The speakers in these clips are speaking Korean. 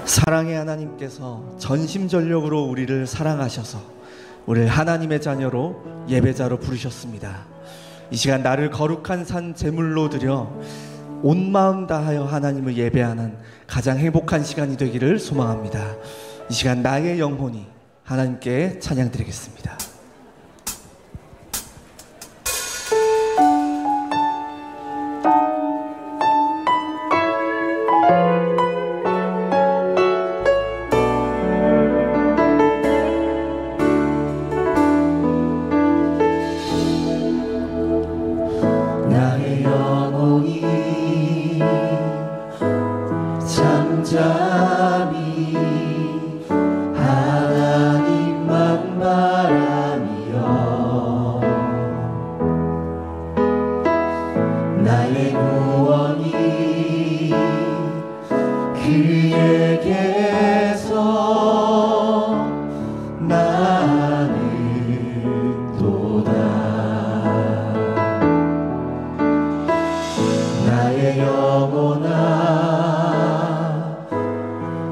사랑의 하나님께서 전심전력으로 우리를 사랑하셔서 우리를 하나님의 자녀로 예배자로 부르셨습니다. 이 시간 나를 거룩한 산 제물로 드려 온 마음 다하여 하나님을 예배하는 가장 행복한 시간이 되기를 소망합니다. 이 시간 나의 영혼이 하나님께 찬양드리겠습니다. 나의 영혼이 잠잠히 하나님만 바라며 나의 구원이 그에게서 나는도다. 나의 영혼아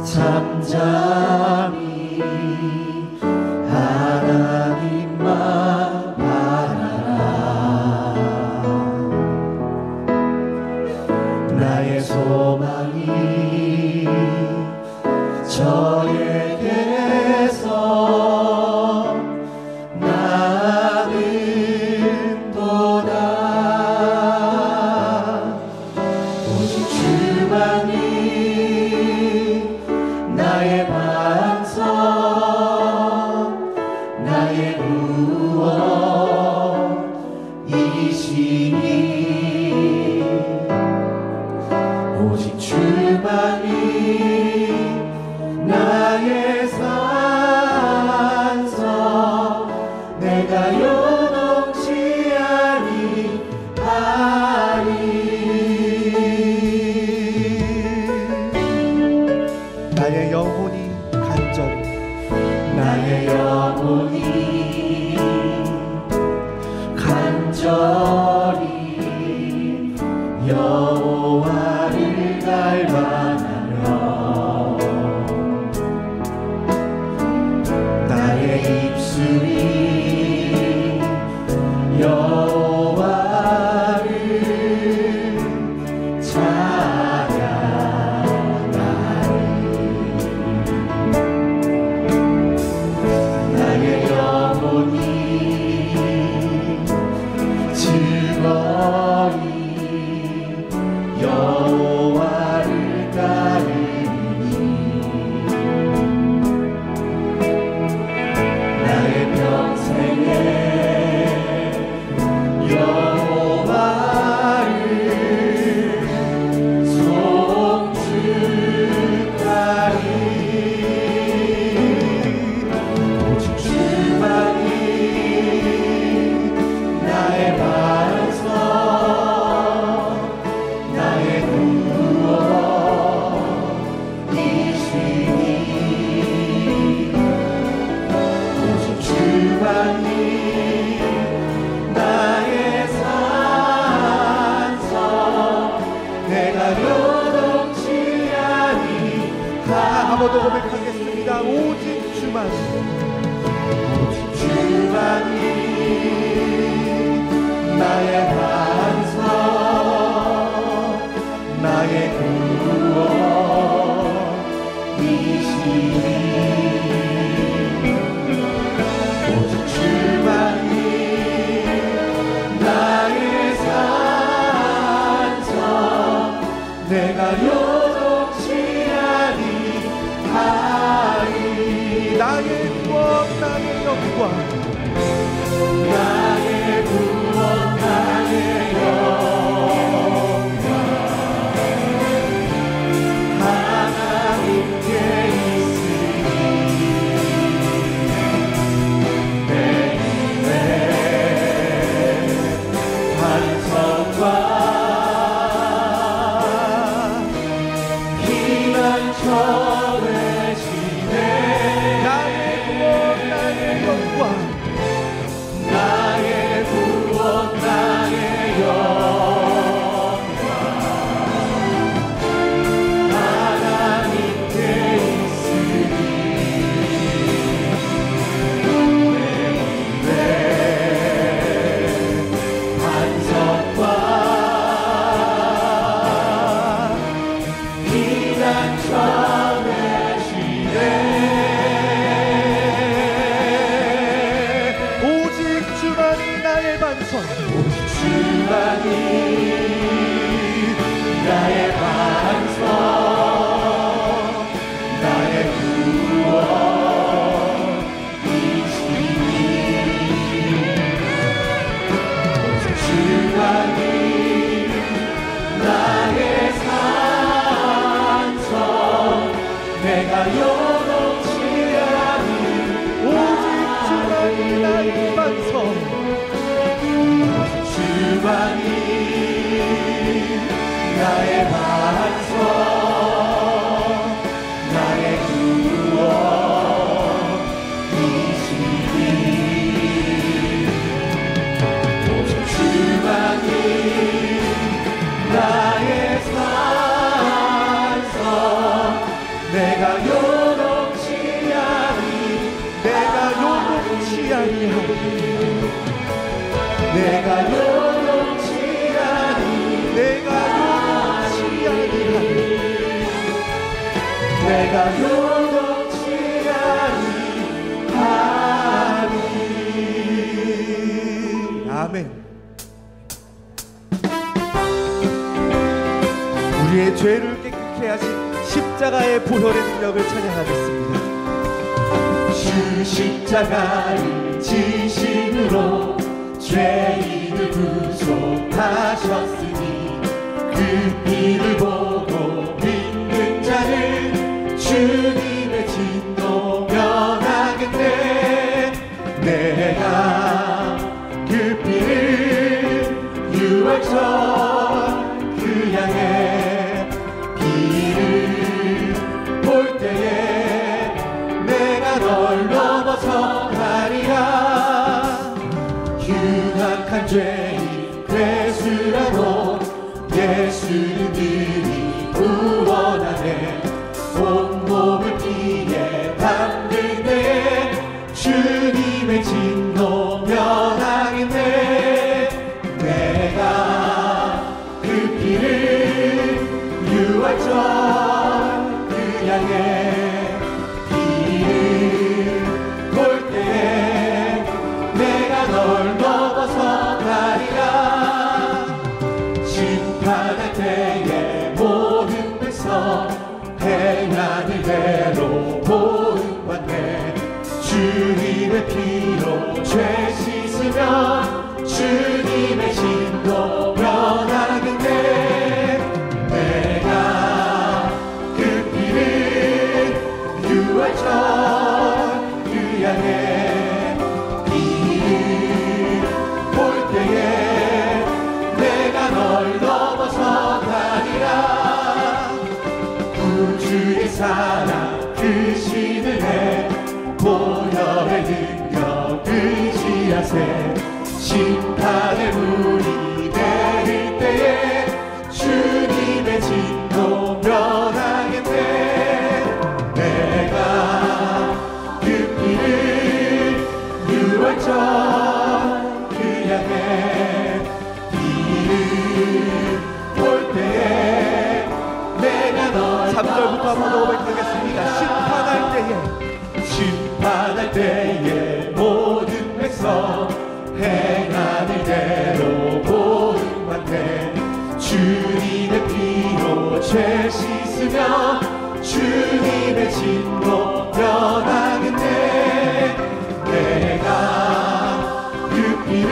잠잠히 하나님만 바라라. 나의 소망이 저에게서 나는도다. 오직 주만이 나의 반석 나의 구원이시니 오직 주만이 나의 산성 내가 요동치 아니하리. 나의 영혼이 간절히 나의 영혼이 간절히 여호와를 갈망하며 나의 입술이 여호와를 찬양하리. 나의 영혼이 즐거이 여호와를 따르니 나의 평생에 여호와를 송축하리. 오직 주만이 나의 반석 나의 구원이시니 오직 주만이 나의 산성 내가 요동치 아니하리. 아무도 고백하겠습니다. 오직 주만. 오직 주만이 나의 반석 나의 구원이시니 오직 주만이 나의 산성 내가 요동치 아니하리. 나의 구원 나의 영광 나의 구원 나의 영광 하나님께 있으니 내 입에 반석과 피난처 되시네. 나의 구원 나의 영광 내가 요동치 않으리 오직 주만이 나의 반석 주만이 나의 반석 나의 나의 산성 내가 요동치 아니하리 내가 요동치 아니하리 내가 요동치 아니하리 아멘. 우리의 죄를 깨끗게 하신 십자가의 보혈의 능력을 찬양하겠습니다. 주 십자가를 지심으로 죄인을 구속하셨으니 그 피를 보고 믿는 자를 주님의 진노 면하겠네 내가 그 피를 6월절 그 양의 볼 때에 내가 널 넘어서가리라 흉악한 죄인 괴수라도 예수는 능히 구원하네 온몸을 피에 담글 때에 주님의 진노 면하겠네 내가 그 피를 6월절 양의 피를 볼 때에 내가 널 넘어서 가리라 심판할 때에 모든 백성 행하는 대로 보응받네 주님의 피로 죄 씻으면 주님의 진노 면하겠네 내가 그 피를 6월절 그 양의 피를 볼 때에 내가 널 넘어서 가리라 구주의 사랑 그 신은혜 보혈의 능력 의지하세 심판의 물이 내릴 때에 주님의 진노 면하겠네 내가 그 피를 6월절 그 양의 피를 볼 때에 내가 널 3절부터 한번 고백하겠습니다. 심판할 때에 모든 백성 행하는 대로 보응받네 주님의 피로 죄 씻으면 주님의 진노 면하겠네 내가 그 피를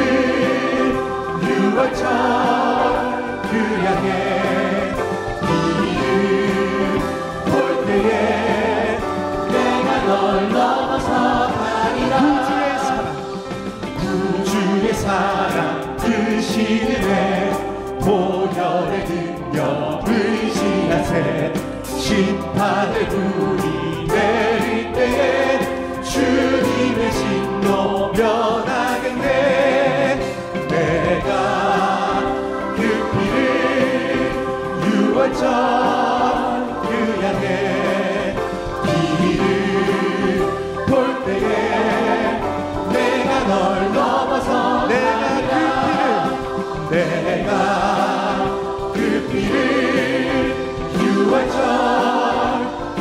6월절 그 양의 피를 볼 때에 내가 널 넘어서 가리라 구주의 사랑 그 신은혜 보혈의 능력 의지하세 심판의 불이 내릴 때에 주님의 진노 면하겠네 내가 그 피를 6월절 그 양의 피를 볼 때에 내가 널 넘어서 내가 그 피를 6월절 그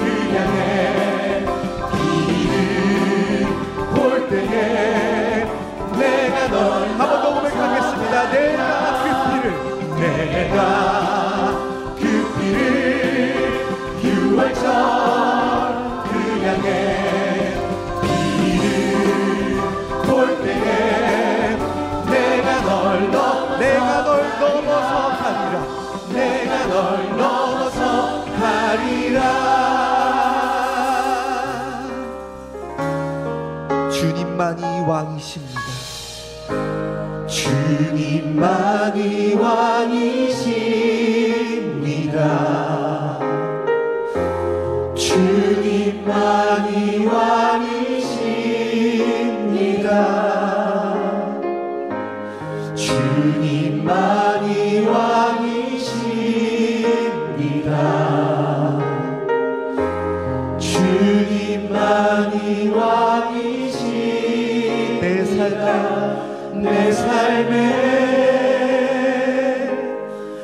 주님만이 왕이십니다. 주님만이 왕이십니다. 주님만이 왕이십니다. 주님만이 왕이십니다. 주님만이 왕이십니다. 내 삶에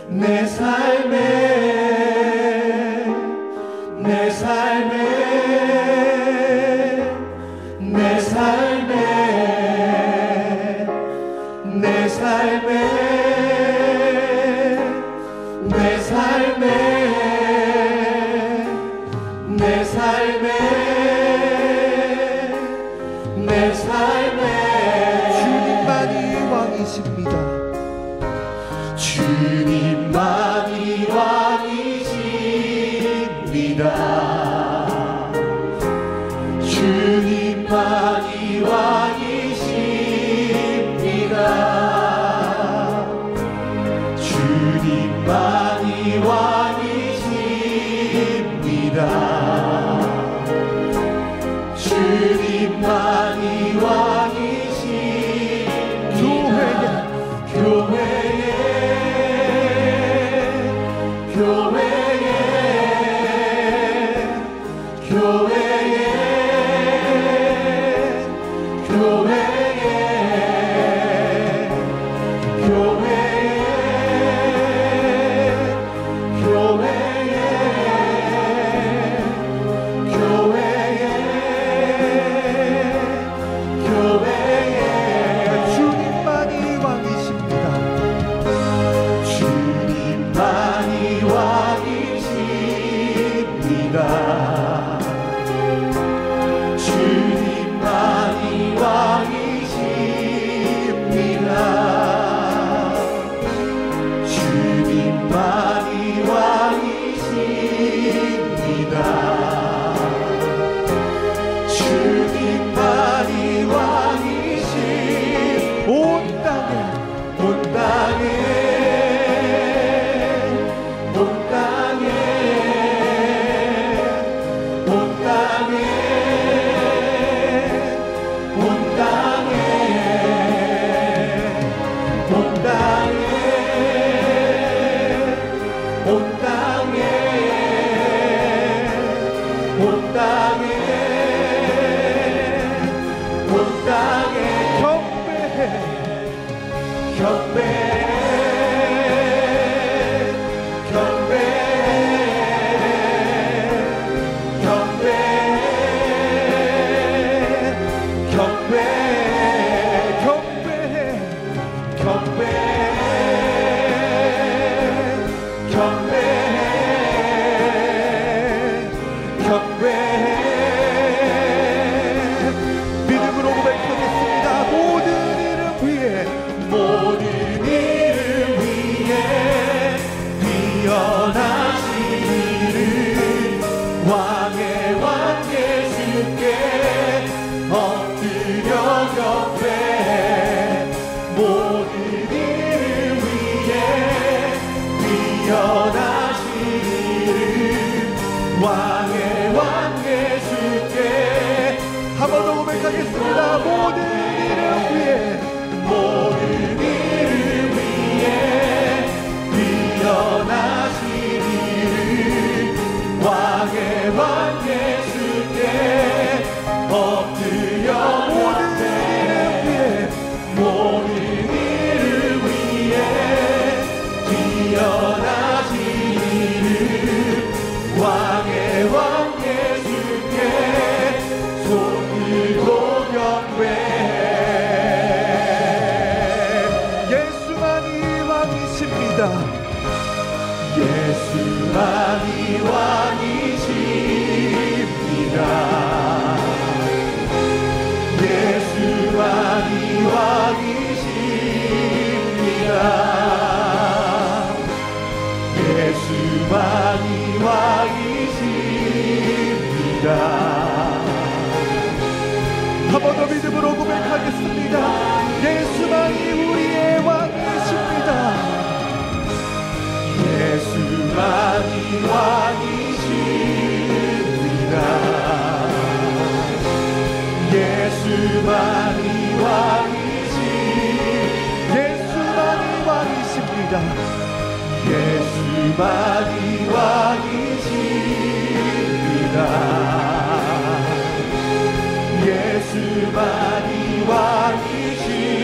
내 삶에 내 삶에 내 삶에 내 삶에 내 삶에 내 삶에 내 삶에 주님만이 왕이십니다. 주님만이 왕이십니다. 주님만이 왕이십니다. 주님만이 왕이십니다. 주님만이 왕이십니다. 교회에 교회에 교회에 교회에 교회에 교회에 교회에 교회에 주님만이 왕이십니다. 주님만이 왕이십니다. 주님만이 왕이십니다. 주님만이 왕이십니다. 주님만이 왕이십니다. 온 땅에 온 땅에 온 땅에 온 땅에 온 땅에 온 땅에 온 땅에 온 땅에 온 땅에 경배해 경배해 경배해 경배해 경배해 경배해 경배해 경배해 믿음으로 고백하겠습니다. 모든 이름 위에 모든 이름 위에 뛰어나신 이름 왕의 왕 예수께 엎드려 경배해 모든 이름 위에 뛰어나신 이름 왕의 왕 예수께 한 번 더 고백하겠습니다. 모든 이름 위에 모든 이름 위에 뛰어나신 이름 왕의 왕 예수께 엎드려 모든 모든 이름 위에 뛰어나신 이름 왕의 왕 예수께 손 들고 경배해 예수만이 왕이십니다. 예수만이 왕이십니다. 예수만이 왕이십니다. 예수만이 왕이십니다. 한 번 더 믿음으로 고백하겠습니다. 예수만이 우리의 왕이십니다. 예수만이 왕이십니다. 예수만이 왕이십니다. 예수만이 왕이십니다. 예수만이 왕이십니다.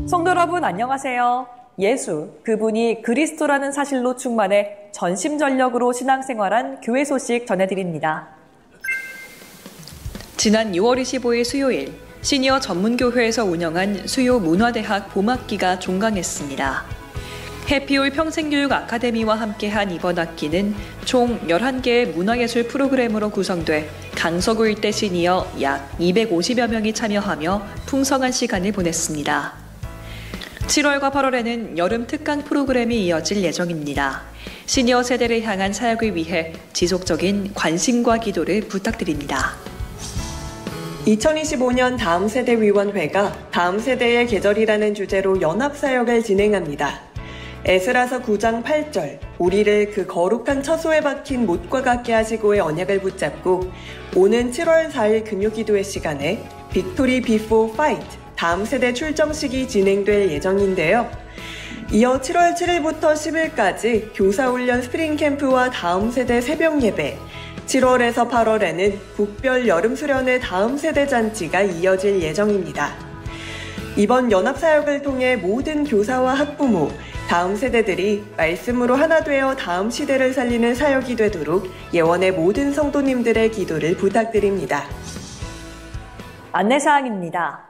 성도 여러분 안녕하세요. 예수, 그분이 그리스도라는 사실로 충만해 전심전력으로 신앙생활한 교회 소식 전해드립니다. 지난 6월 25일 수요일 시니어 전문교회에서 운영한 수요 문화대학 봄학기가 종강했습니다. 해피올 평생교육 아카데미와 함께한 이번 학기는 총 11개의 문화예술 프로그램으로 구성돼 강서구 일대 시니어 약 250여 명이 참여하며 풍성한 시간을 보냈습니다. 7월과 8월에는 여름 특강 프로그램이 이어질 예정입니다. 시니어 세대를 향한 사역을 위해 지속적인 관심과 기도를 부탁드립니다. 2025년 다음 세대 위원회가 다음 세대의 계절이라는 주제로 연합사역을 진행합니다. 에스라서 9장 8절, 우리를 그 거룩한 처소에 박힌 못과 같게 하시고의 언약을 붙잡고 오는 7월 4일 금요기도회 시간에 빅토리 비포 파이트 다음 세대 출정식이 진행될 예정인데요. 이어 7월 7일부터 10일까지 교사훈련 스프링 캠프와 다음 세대 새벽 예배, 7월에서 8월에는 국별 여름 수련의 다음 세대 잔치가 이어질 예정입니다. 이번 연합사역을 통해 모든 교사와 학부모, 다음 세대들이 말씀으로 하나 되어 다음 시대를 살리는 사역이 되도록 예원의 모든 성도님들의 기도를 부탁드립니다. 안내사항입니다.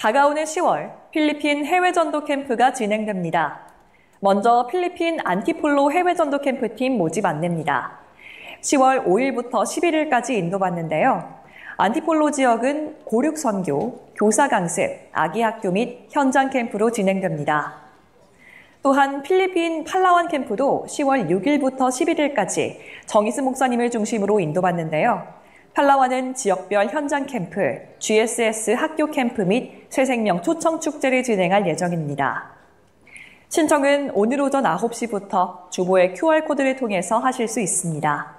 다가오는 10월 필리핀 해외전도 캠프가 진행됩니다. 먼저 필리핀 안티폴로 해외전도 캠프팀 모집 안내입니다. 10월 5일부터 11일까지 인도받는데요. 안티폴로 지역은 고륙선교, 교사 강습, 아기학교 및 현장 캠프로 진행됩니다. 또한 필리핀 팔라완 캠프도 10월 6일부터 11일까지 정희스 목사님을 중심으로 인도받는데요. 팔라완은 지역별 현장 캠프, GSS 학교 캠프 및 새생명 초청 축제를 진행할 예정입니다. 신청은 오늘 오전 9시부터 주보의 QR코드를 통해서 하실 수 있습니다.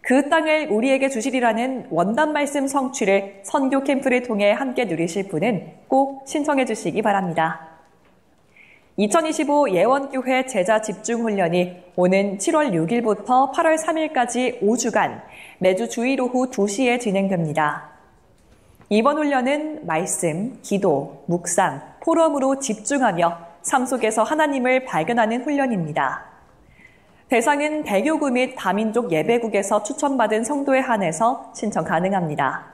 그 땅을 우리에게 주시리라는 원단 말씀 성취를 선교 캠프를 통해 함께 누리실 분은 꼭 신청해 주시기 바랍니다. 2025 예원교회 제자 집중훈련이 오는 7월 6일부터 8월 3일까지 5주간 매주 주일 오후 2시에 진행됩니다. 이번 훈련은 말씀, 기도, 묵상, 포럼으로 집중하며 삶 속에서 하나님을 발견하는 훈련입니다. 대상은 대교구 및 다민족 예배국에서 추천받은 성도에 한해서 신청 가능합니다.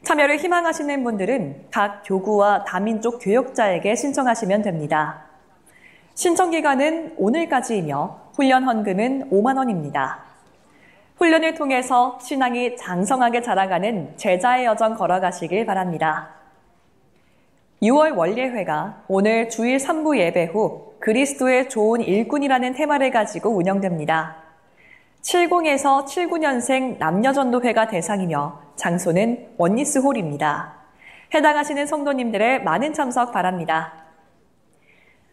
참여를 희망하시는 분들은 각 교구와 다민족 교역자에게 신청하시면 됩니다. 신청 기간은 오늘까지이며 훈련 헌금은 5만 원입니다. 훈련을 통해서 신앙이 장성하게 자라가는 제자의 여정 걸어가시길 바랍니다. 6월 원례회가 오늘 주일 3부 예배 후 그리스도의 좋은 일꾼이라는 테마를 가지고 운영됩니다. 70에서 79년생 남녀전도회가 대상이며 장소는 원니스홀입니다. 해당하시는 성도님들의 많은 참석 바랍니다.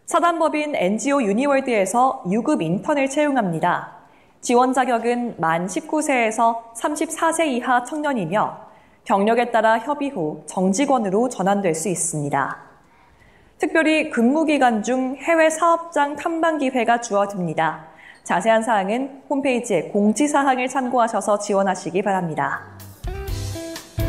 사단법인 NGO 유니월드에서 유급 인턴을 채용합니다. 지원 자격은 만 19세에서 34세 이하 청년이며 경력에 따라 협의 후 정직원으로 전환될 수 있습니다. 특별히 근무기간 중 해외 사업장 탐방 기회가 주어집니다. 자세한 사항은 홈페이지에 공지사항을 참고하셔서 지원하시기 바랍니다.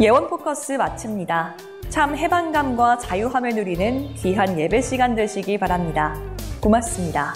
예원 포커스 마칩니다. 참 해방감과 자유함을 누리는 귀한 예배 시간 되시기 바랍니다. 고맙습니다.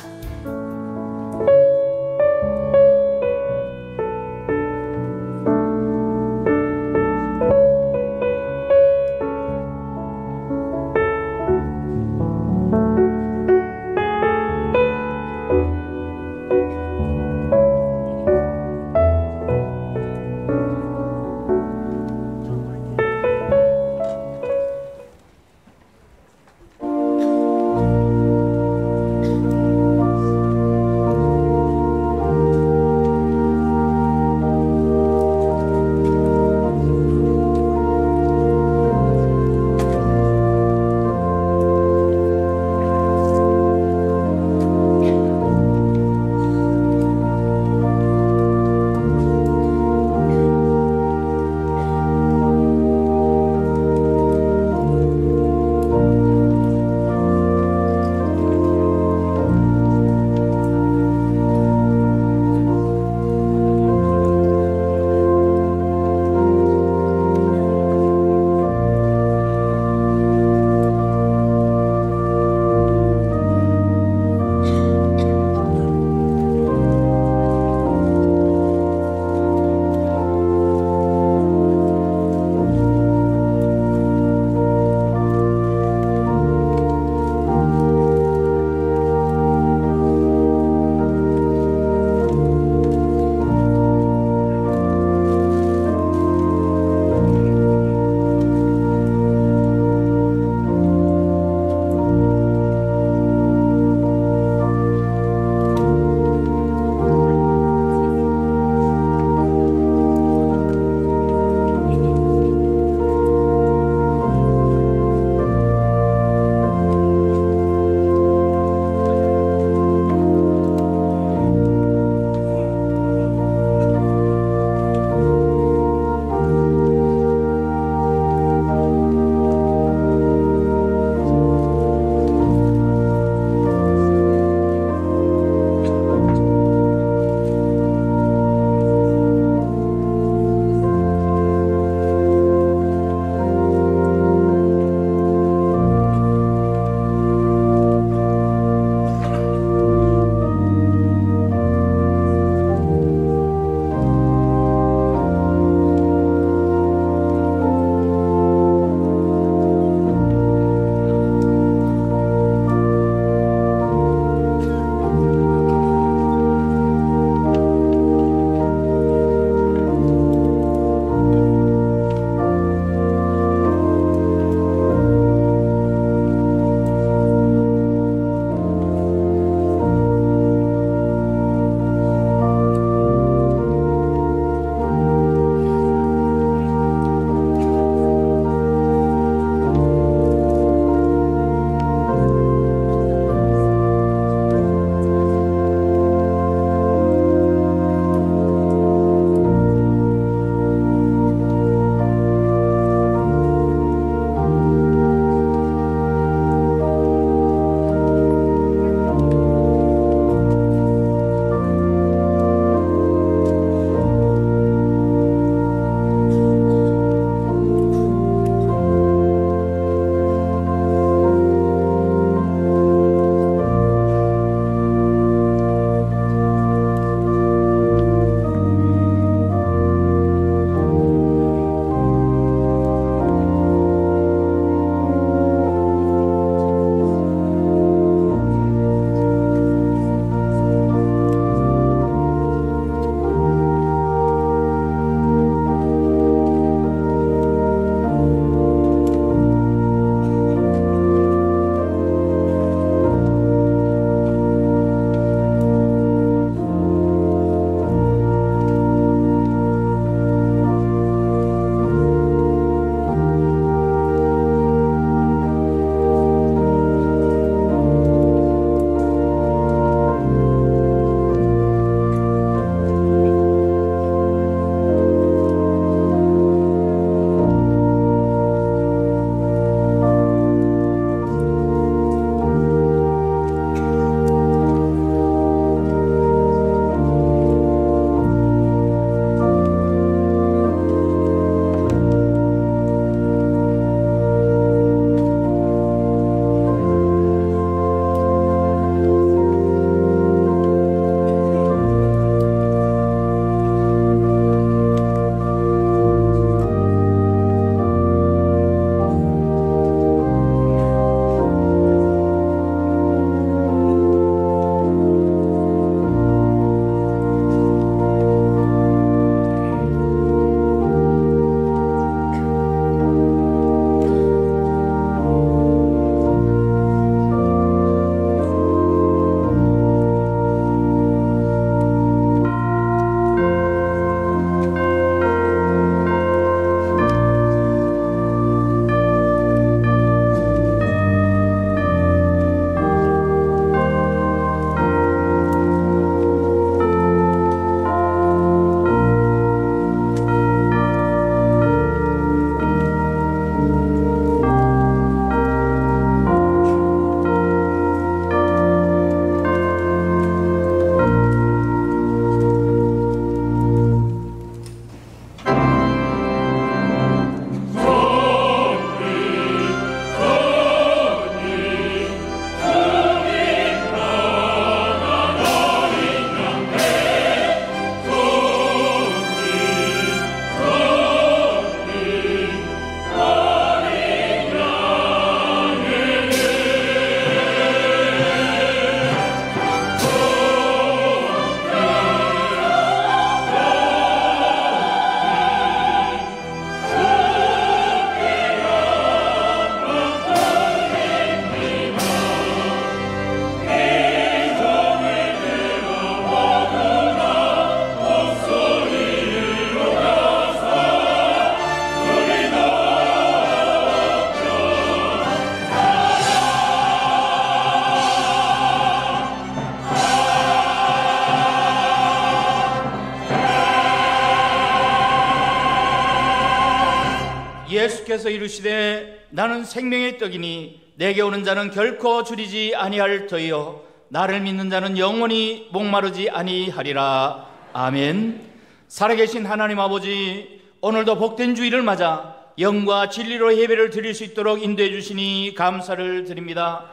예수께서 이르시되 나는 생명의 떡이니 내게 오는 자는 결코 줄이지 아니할 터이요 나를 믿는 자는 영원히 목마르지 아니하리라. 아멘. 살아계신 하나님 아버지, 오늘도 복된 주일을 맞아 영과 진리로 예배를 드릴 수 있도록 인도해 주시니 감사를 드립니다.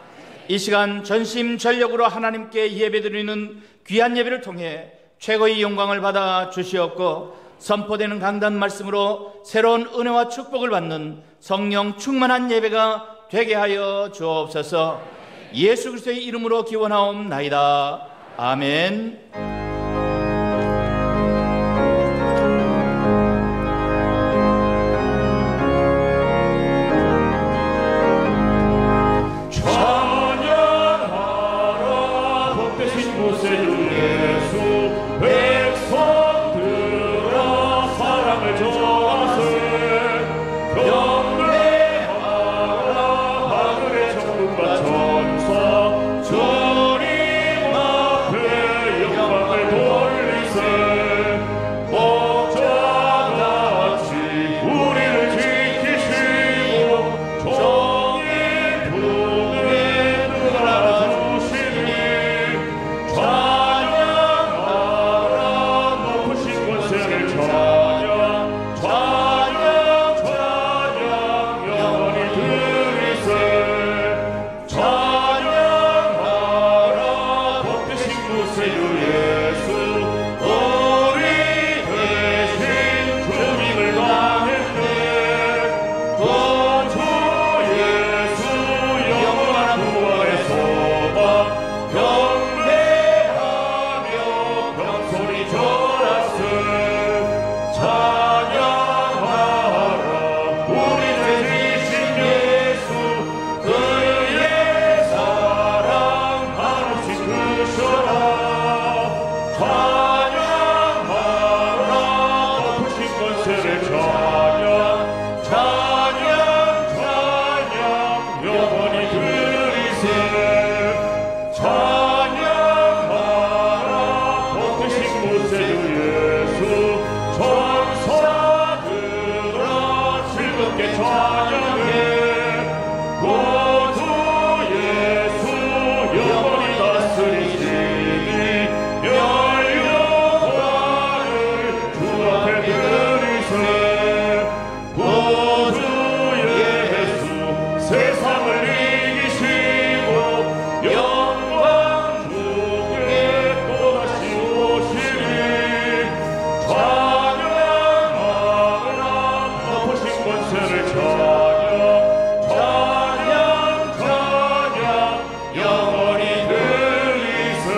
이 시간 전심전력으로 하나님께 예배드리는 귀한 예배를 통해 최고의 영광을 받아 주시옵고, 선포되는 강단 말씀으로 새로운 은혜와 축복을 받는 성령 충만한 예배가 되게 하여 주옵소서. 예수 그리스도의 이름으로 기원하옵나이다. 아멘. 찬양하라 복되신 곳에 주 예수, 백성 들어 사랑을 전하세. 경배하라 하늘의 천군과 천사, 주님 앞에 영광을 돌리세. 목자같이 우리를 지키시고 종일 품에 안아주시니, 찬양하라 높으신 권세를 찬양, 찬양 찬양 영원히 드리세. 찬양하라 복되신 곳에 주 예수, 우리 대신 주님을 당했네. 구주 예수 영원한 부활의 소망, 경배하며 병소리 절하세. 찬양하라 우리 죄지신 예수, 그의 사랑 한없이 크셔라. 찬양하라 높으신 권세를 찬양, 찬양 찬양 영원히 드리세. 찬양하라 복되신 곳에 주 예수, 천사들아 즐겁게 찬양해. 구주 예수 영원히 다스리시니, 영광을 주 앞에 드리세. 구주 예수 세상을 이기시고 영광 주께 또다시 오시리. 찬양하라 높으신 권세를 찬양, 찬양 찬양 영원히 들리세.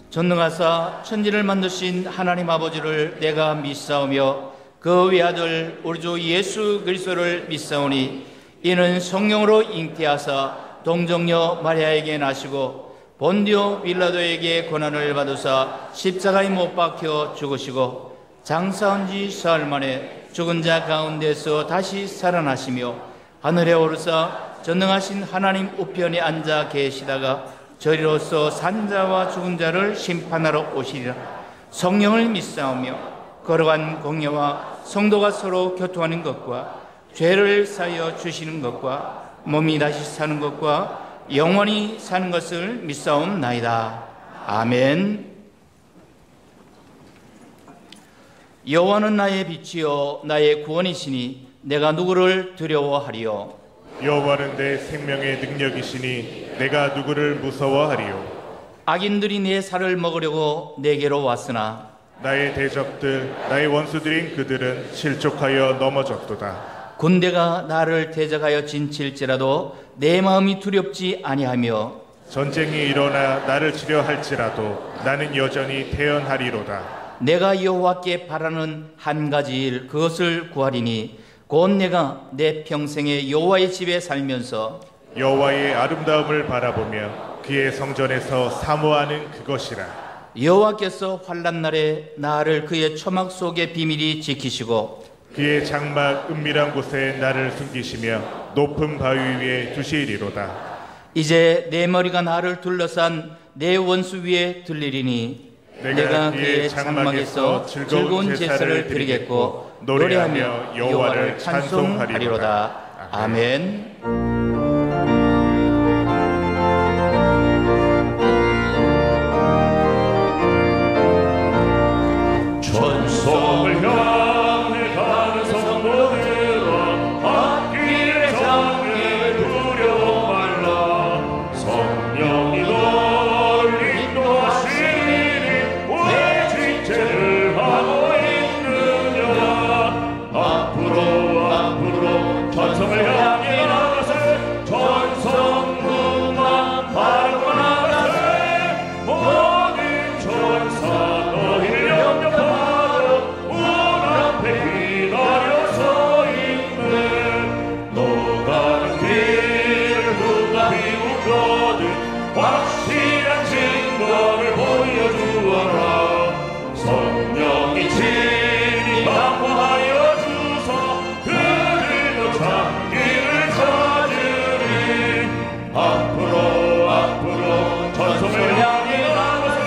전능하사 천지를 만드신 하나님 아버지를 내가 믿사오며 그 외아들 우리 주 예수 그리스도를 믿사오니, 이는 성령으로 잉태하사 동정녀 마리아에게 나시고 본디오 빌라도에게 고난을 받으사 십자가에 못 박혀 죽으시고 장사한 지 사흘 만에 죽은 자 가운데서 다시 살아나시며 하늘에 오르사 전능하신 하나님 우편에 앉아 계시다가 저리로서 산자와 죽은 자를 심판하러 오시리라. 성령을 믿사오며 거룩한 공예와 성도가 서로 교통하는 것과 죄를 사하여 주시는 것과 몸이 다시 사는 것과 영원히 사는 것을 믿사옵나이다. 아멘. 여호와는 나의 빛이요 나의 구원이시니 내가 누구를 두려워하리요. 여호와는 내 생명의 능력이시니 내가 누구를 무서워하리요. 악인들이 내 살을 먹으려고 내게로 왔으나 나의 대적들, 나의 원수들인 그들은 실족하여 넘어졌도다. 군대가 나를 대적하여 진칠지라도 내 마음이 두렵지 아니하며 전쟁이 일어나 나를 치려 할지라도 나는 여전히 태연하리로다. 내가 여호와께 바라는 한 가지 일, 그것을 구하리니 곧 내가 내 평생에 여호와의 집에 살면서 여호와의 아름다움을 바라보며 그의 성전에서 사모하는 그것이라. 여호와께서 환난 날에 나를 그의 초막 속의 비밀이 지키시고 그의 장막 은밀한 곳에 나를 숨기시며 높은 바위 위에 두시리로다. 이제 내 머리가 나를 둘러싼 내 원수 위에 들리리니 내가 그의 장막에서 즐거운 제사를 드리겠고 노래하며 여호와를 찬송하리로다. 아멘. 천성을 향해 가는 성도들아, 앞길의 장애를 두려워 말라. 성령이 너를 인도하시니 왜 지체를 하고 있느냐. 앞으로 천성을 향해 나가세. 천성문만 바라고 나가세. 모든 천사 너희를 영접하여 문 앞에 기다려 서 있네. 너가 길을 누가 비웃거든 확실한 증거를 보여주어라. 성령이 진히 방문하여 주소 그들도 참 길을 찾으리. 앞으로 천성을 향해 나가세.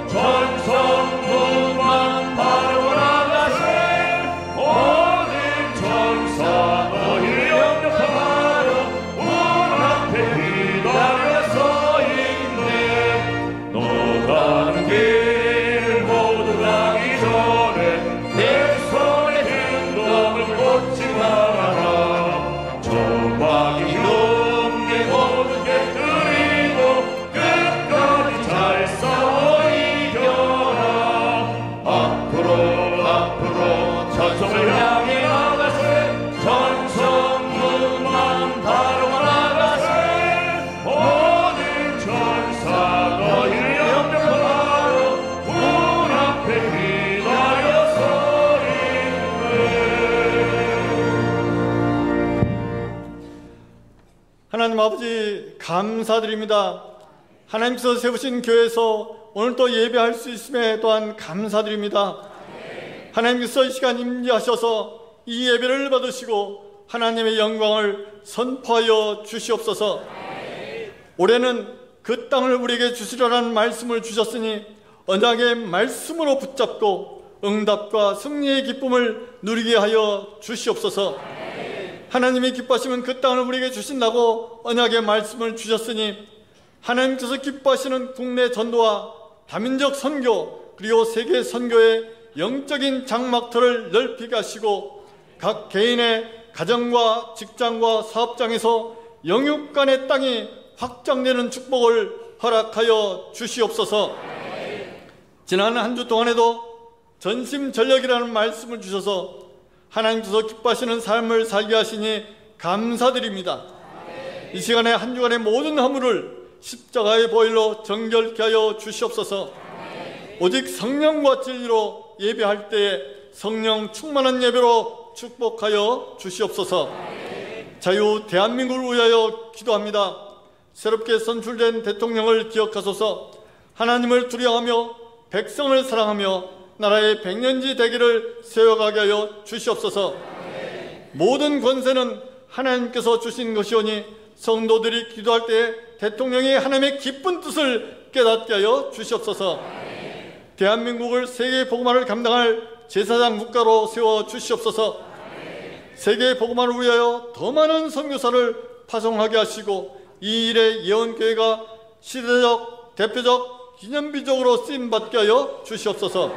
천성문만 바라고 나가세. 모든 천사 너희를 영접하여 문 앞에 기다려 서 있네. 너 가는 길 모두 가기 전에 내 손에 든 검을 꽂지 말아라. 조박이 높게 모든 깨뜨리고 끝까지 잘 싸워 이겨라. 앞으로 천성을 향해 나가세. 천성문만 바라고 나가세. 모든 천사 너희를 영접하여 문 앞에 기다려 서 있네. 하나님 아버지 감사드립니다. 하나님께서 세우신 교회에서 오늘 또 예배할 수 있음에 또한 감사드립니다. 하나님께서 이 시간 임재하셔서 이 예배를 받으시고 하나님의 영광을 선포하여 주시옵소서. 올해는 그 땅을 우리에게 주시려는 말씀을 주셨으니 언약의 말씀으로 붙잡고 응답과 승리의 기쁨을 누리게 하여 주시옵소서. 하나님이 기뻐하시면 그 땅을 우리에게 주신다고 언약의 말씀을 주셨으니 하나님께서 기뻐하시는 국내 전도와 다민족 선교 그리고 세계 선교의 영적인 장막터를 넓히게 하시고 각 개인의 가정과 직장과 사업장에서 영육 간의 땅이 확장되는 축복을 허락하여 주시옵소서. 지난 한 주 동안에도 전심전력이라는 말씀을 주셔서 하나님께서 기뻐하시는 삶을 살게 하시니 감사드립니다. 이 시간에 한 주간의 모든 허물을 십자가의 보혈로 정결케 하여 주시옵소서. 오직 성령과 진리로 예배할 때에 성령 충만한 예배로 축복하여 주시옵소서. 자유 대한민국을 위하여 기도합니다. 새롭게 선출된 대통령을 기억하소서. 하나님을 두려워하며 백성을 사랑하며 나라의 백년지 대계를 세워가게 하여 주시옵소서. 모든 권세는 하나님께서 주신 것이오니 성도들이 기도할 때 대통령이 하나님의 기쁜 뜻을 깨닫게 하여 주시옵소서. 대한민국을 세계 복음화를 감당할 제사장 국가로 세워 주시옵소서. 세계 복음화를 위하여 더 많은 선교사를 파송하게 하시고 이 일에 예언교회가 시대적, 대표적, 기념비적으로 쓰임받게 하여 주시옵소서.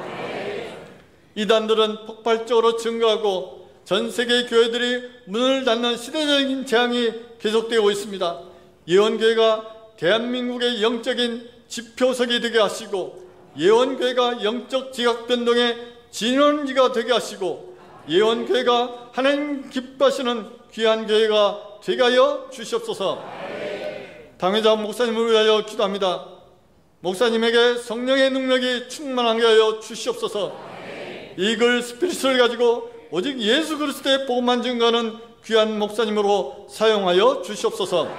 이단들은 폭발적으로 증가하고 전 세계 교회들이 문을 닫는 시대적인 재앙이 계속되고 있습니다. 예언교회가 대한민국의 영적인 지표석이 되게 하시고 예언교회가 영적 지각 변동의 진원지가 되게 하시고 예언교회가 하나님 기뻐하시는 귀한 교회가 되게 하여 주시옵소서. 당회자 목사님을 위하여 기도합니다. 목사님에게 성령의 능력이 충만하게 하여 주시옵소서. 이글 스피릿을 가지고 오직 예수 그리스도의 복음만 증거하는 귀한 목사님으로 사용하여 주시옵소서.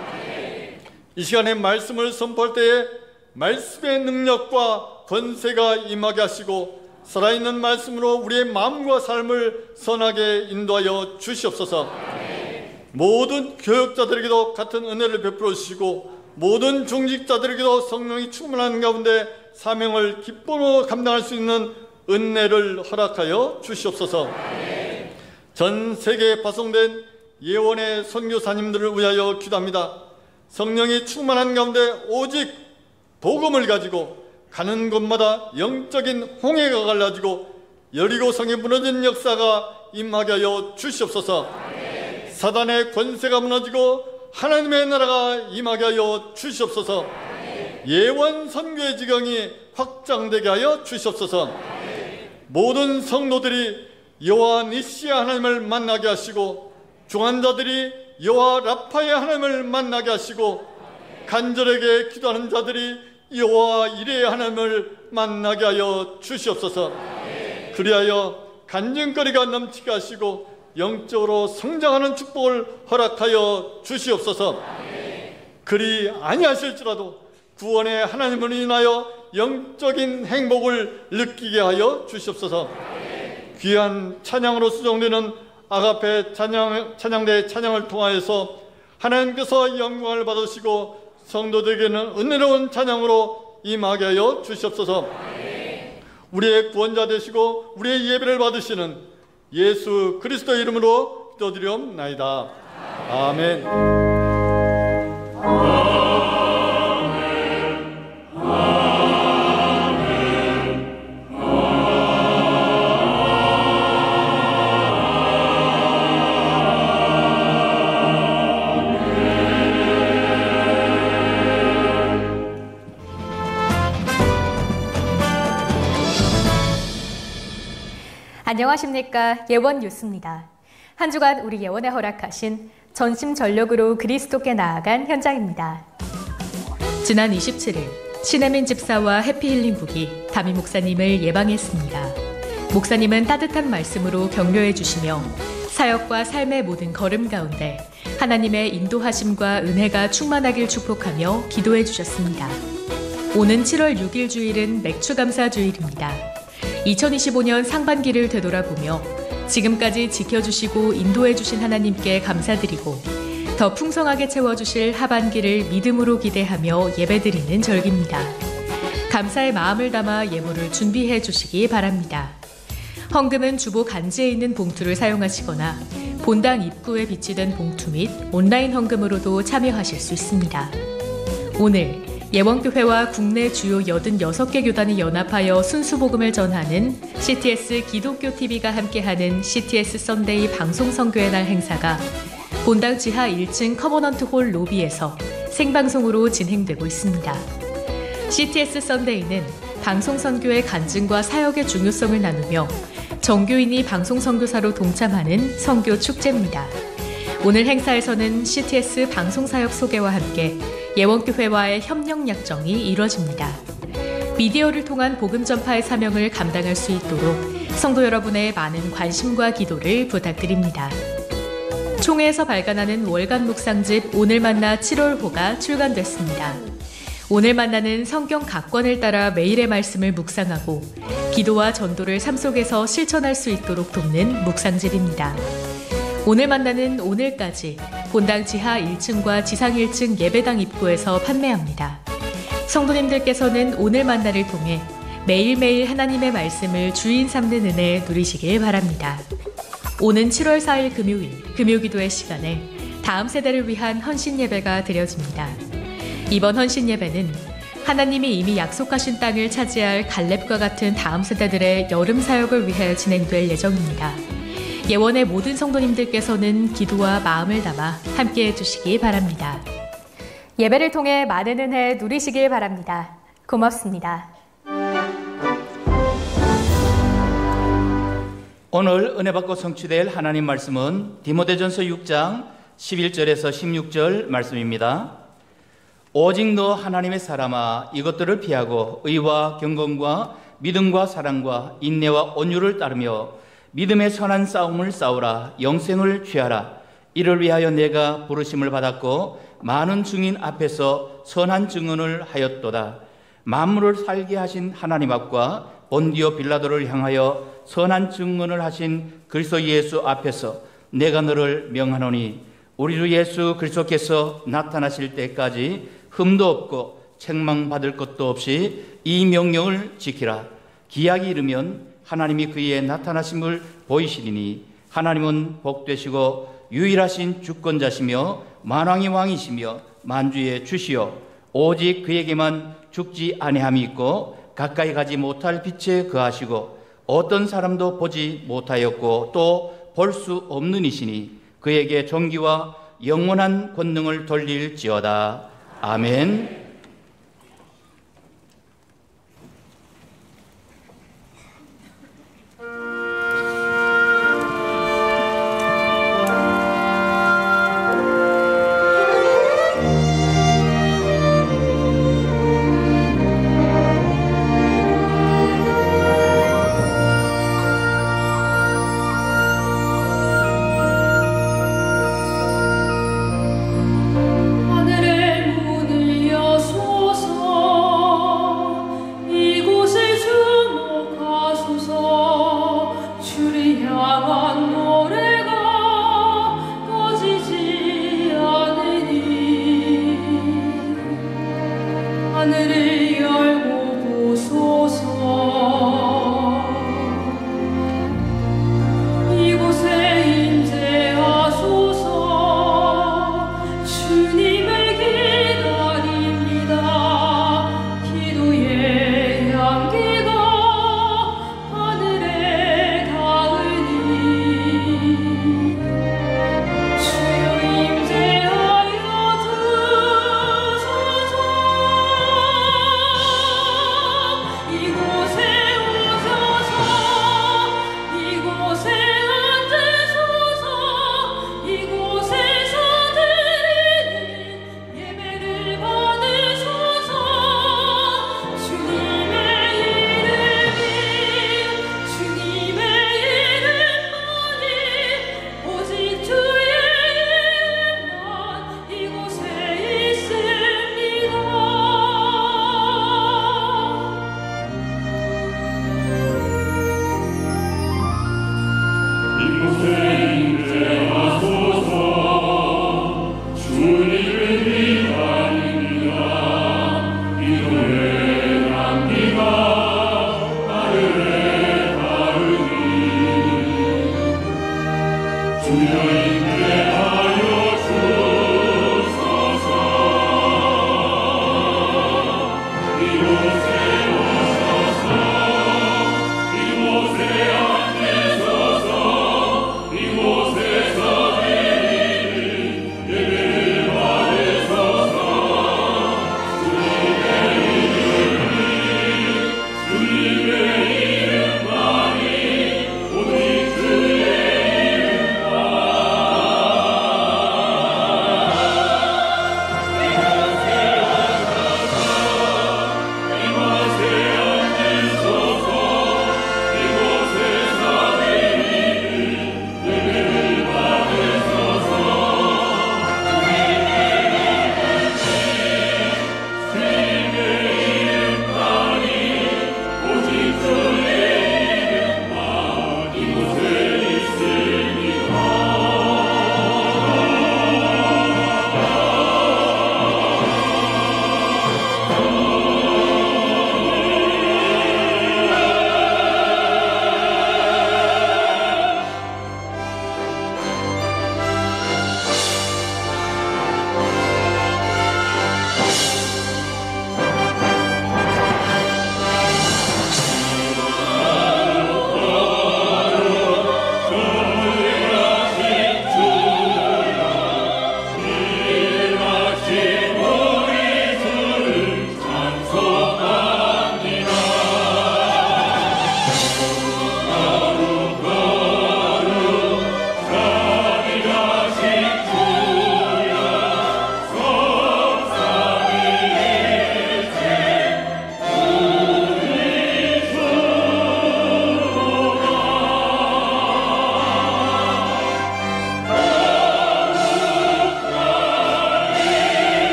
이 시간에 말씀을 선포할 때에 말씀의 능력과 권세가 임하게 하시고 살아있는 말씀으로 우리의 마음과 삶을 선하게 인도하여 주시옵소서. 모든 교역자들에게도 같은 은혜를 베풀어 주시고 모든 중직자들에게도 성령이 충만한 가운데 사명을 기쁨으로 감당할 수 있는 은혜를 허락하여 주시옵소서. 전 세계에 파송된 예원의 선교사님들을 위하여 기도합니다. 성령이 충만한 가운데 오직 복음을 가지고 가는 곳마다 영적인 홍해가 갈라지고 여리고 성이 무너진 역사가 임하게 하여 주시옵소서. 사단의 권세가 무너지고 하나님의 나라가 임하게 하여 주시옵소서. 예원 선교의 지경이 확장되게 하여 주시옵소서. 모든 성도들이 여호와 니시의 하나님을 만나게 하시고 중환자들이 여호와 라파의 하나님을 만나게 하시고 간절하게 기도하는 자들이 여호와 이레의 하나님을 만나게 하여 주시옵소서. 그리하여 간증거리가 넘치게 하시고 영적으로 성장하는 축복을 허락하여 주시옵소서. 그리 아니하실지라도 구원의 하나님을 인하여 영적인 행복을 느끼게 하여 주시옵소서. 귀한 찬양으로 수정되는 아가페 찬양대 찬양을 통하여서 하나님께서 영광을 받으시고 성도들에게는 은혜로운 찬양으로 임하게 하여 주시옵소서. 우리의 구원자 되시고 우리의 예배를 받으시는 예수 그리스도 이름으로 기도드리옵나이다. 아멘. 안녕하십니까. 예원 뉴스입니다. 한 주간 우리 예원에 허락하신 전심전력으로 그리스도께 나아간 현장입니다. 지난 27일 신혜민 집사와 해피힐링국이 담임 목사님을 예방했습니다. 목사님은 따뜻한 말씀으로 격려해 주시며 사역과 삶의 모든 걸음 가운데 하나님의 인도하심과 은혜가 충만하길 축복하며 기도해 주셨습니다. 오는 7월 6일 주일은 맥주감사 주일입니다. 2025년 상반기를 되돌아보며 지금까지 지켜주시고 인도해주신 하나님께 감사드리고 더 풍성하게 채워주실 하반기를 믿음으로 기대하며 예배드리는 절기입니다. 감사의 마음을 담아 예물을 준비해 주시기 바랍니다. 헌금은 주보 간지에 있는 봉투를 사용하시거나 본당 입구에 비치된 봉투 및 온라인 헌금으로도 참여하실 수 있습니다. 오늘 예원교회와 국내 주요 86개 교단이 연합하여 순수복음을 전하는 CTS 기독교TV가 함께하는 CTS 썬데이 방송선교의 날 행사가 본당 지하 1층 커버넌트 홀 로비에서 생방송으로 진행되고 있습니다. CTS 썬데이는 방송선교의 간증과 사역의 중요성을 나누며 정교인이 방송선교사로 동참하는 선교 축제입니다. 오늘 행사에서는 CTS 방송사역 소개와 함께 예원교회와의 협력 약정이 이루어집니다. 미디어를 통한 복음 전파의 사명을 감당할 수 있도록 성도 여러분의 많은 관심과 기도를 부탁드립니다. 총회에서 발간하는 월간 묵상집 오늘 만나 7월호가 출간됐습니다. 오늘 만나는 성경 각권을 따라 매일의 말씀을 묵상하고 기도와 전도를 삶 속에서 실천할 수 있도록 돕는 묵상집입니다. 오늘 만나는 오늘까지 본당 지하 1층과 지상 1층 예배당 입구에서 판매합니다. 성도님들께서는 오늘 만나를 통해 매일매일 하나님의 말씀을 주인 삼는 은혜 누리시길 바랍니다. 오는 7월 4일 금요일 금요기도의 시간에 다음 세대를 위한 헌신 예배가 드려집니다. 이번 헌신 예배는 하나님이 이미 약속하신 땅을 차지할 갈렙과 같은 다음 세대들의 여름 사역을 위해 진행될 예정입니다. 예원의 모든 성도님들께서는 기도와 마음을 담아 함께해 주시기 바랍니다. 예배를 통해 많은 은혜 누리시길 바랍니다. 고맙습니다. 오늘 은혜 받고 성취될 하나님 말씀은 디모데전서 6장 11절에서 16절 말씀입니다. 오직 너 하나님의 사람아 이것들을 피하고 의와 경건과 믿음과 사랑과 인내와 온유를 따르며 믿음의 선한 싸움을 싸우라. 영생을 취하라. 이를 위하여 내가 부르심을 받았고 많은 증인 앞에서 선한 증언을 하였도다. 만물을 살게 하신 하나님 앞과 본디오 빌라도를 향하여 선한 증언을 하신 그리스도 예수 앞에서 내가 너를 명하노니 우리 주 예수 그리스도께서 나타나실 때까지 흠도 없고 책망받을 것도 없이 이 명령을 지키라. 기약이 이르면 하나님이 그의 나타나심을 보이시리니 하나님은 복되시고 유일하신 주권자시며 만왕의 왕이시며 만주의 주시여 오직 그에게만 죽지 아니함이 있고 가까이 가지 못할 빛에 거하시고 어떤 사람도 보지 못하였고 또 볼 수 없는 이시니 그에게 존귀와 영원한 권능을 돌릴지어다. 아멘. 하늘의 문을 여서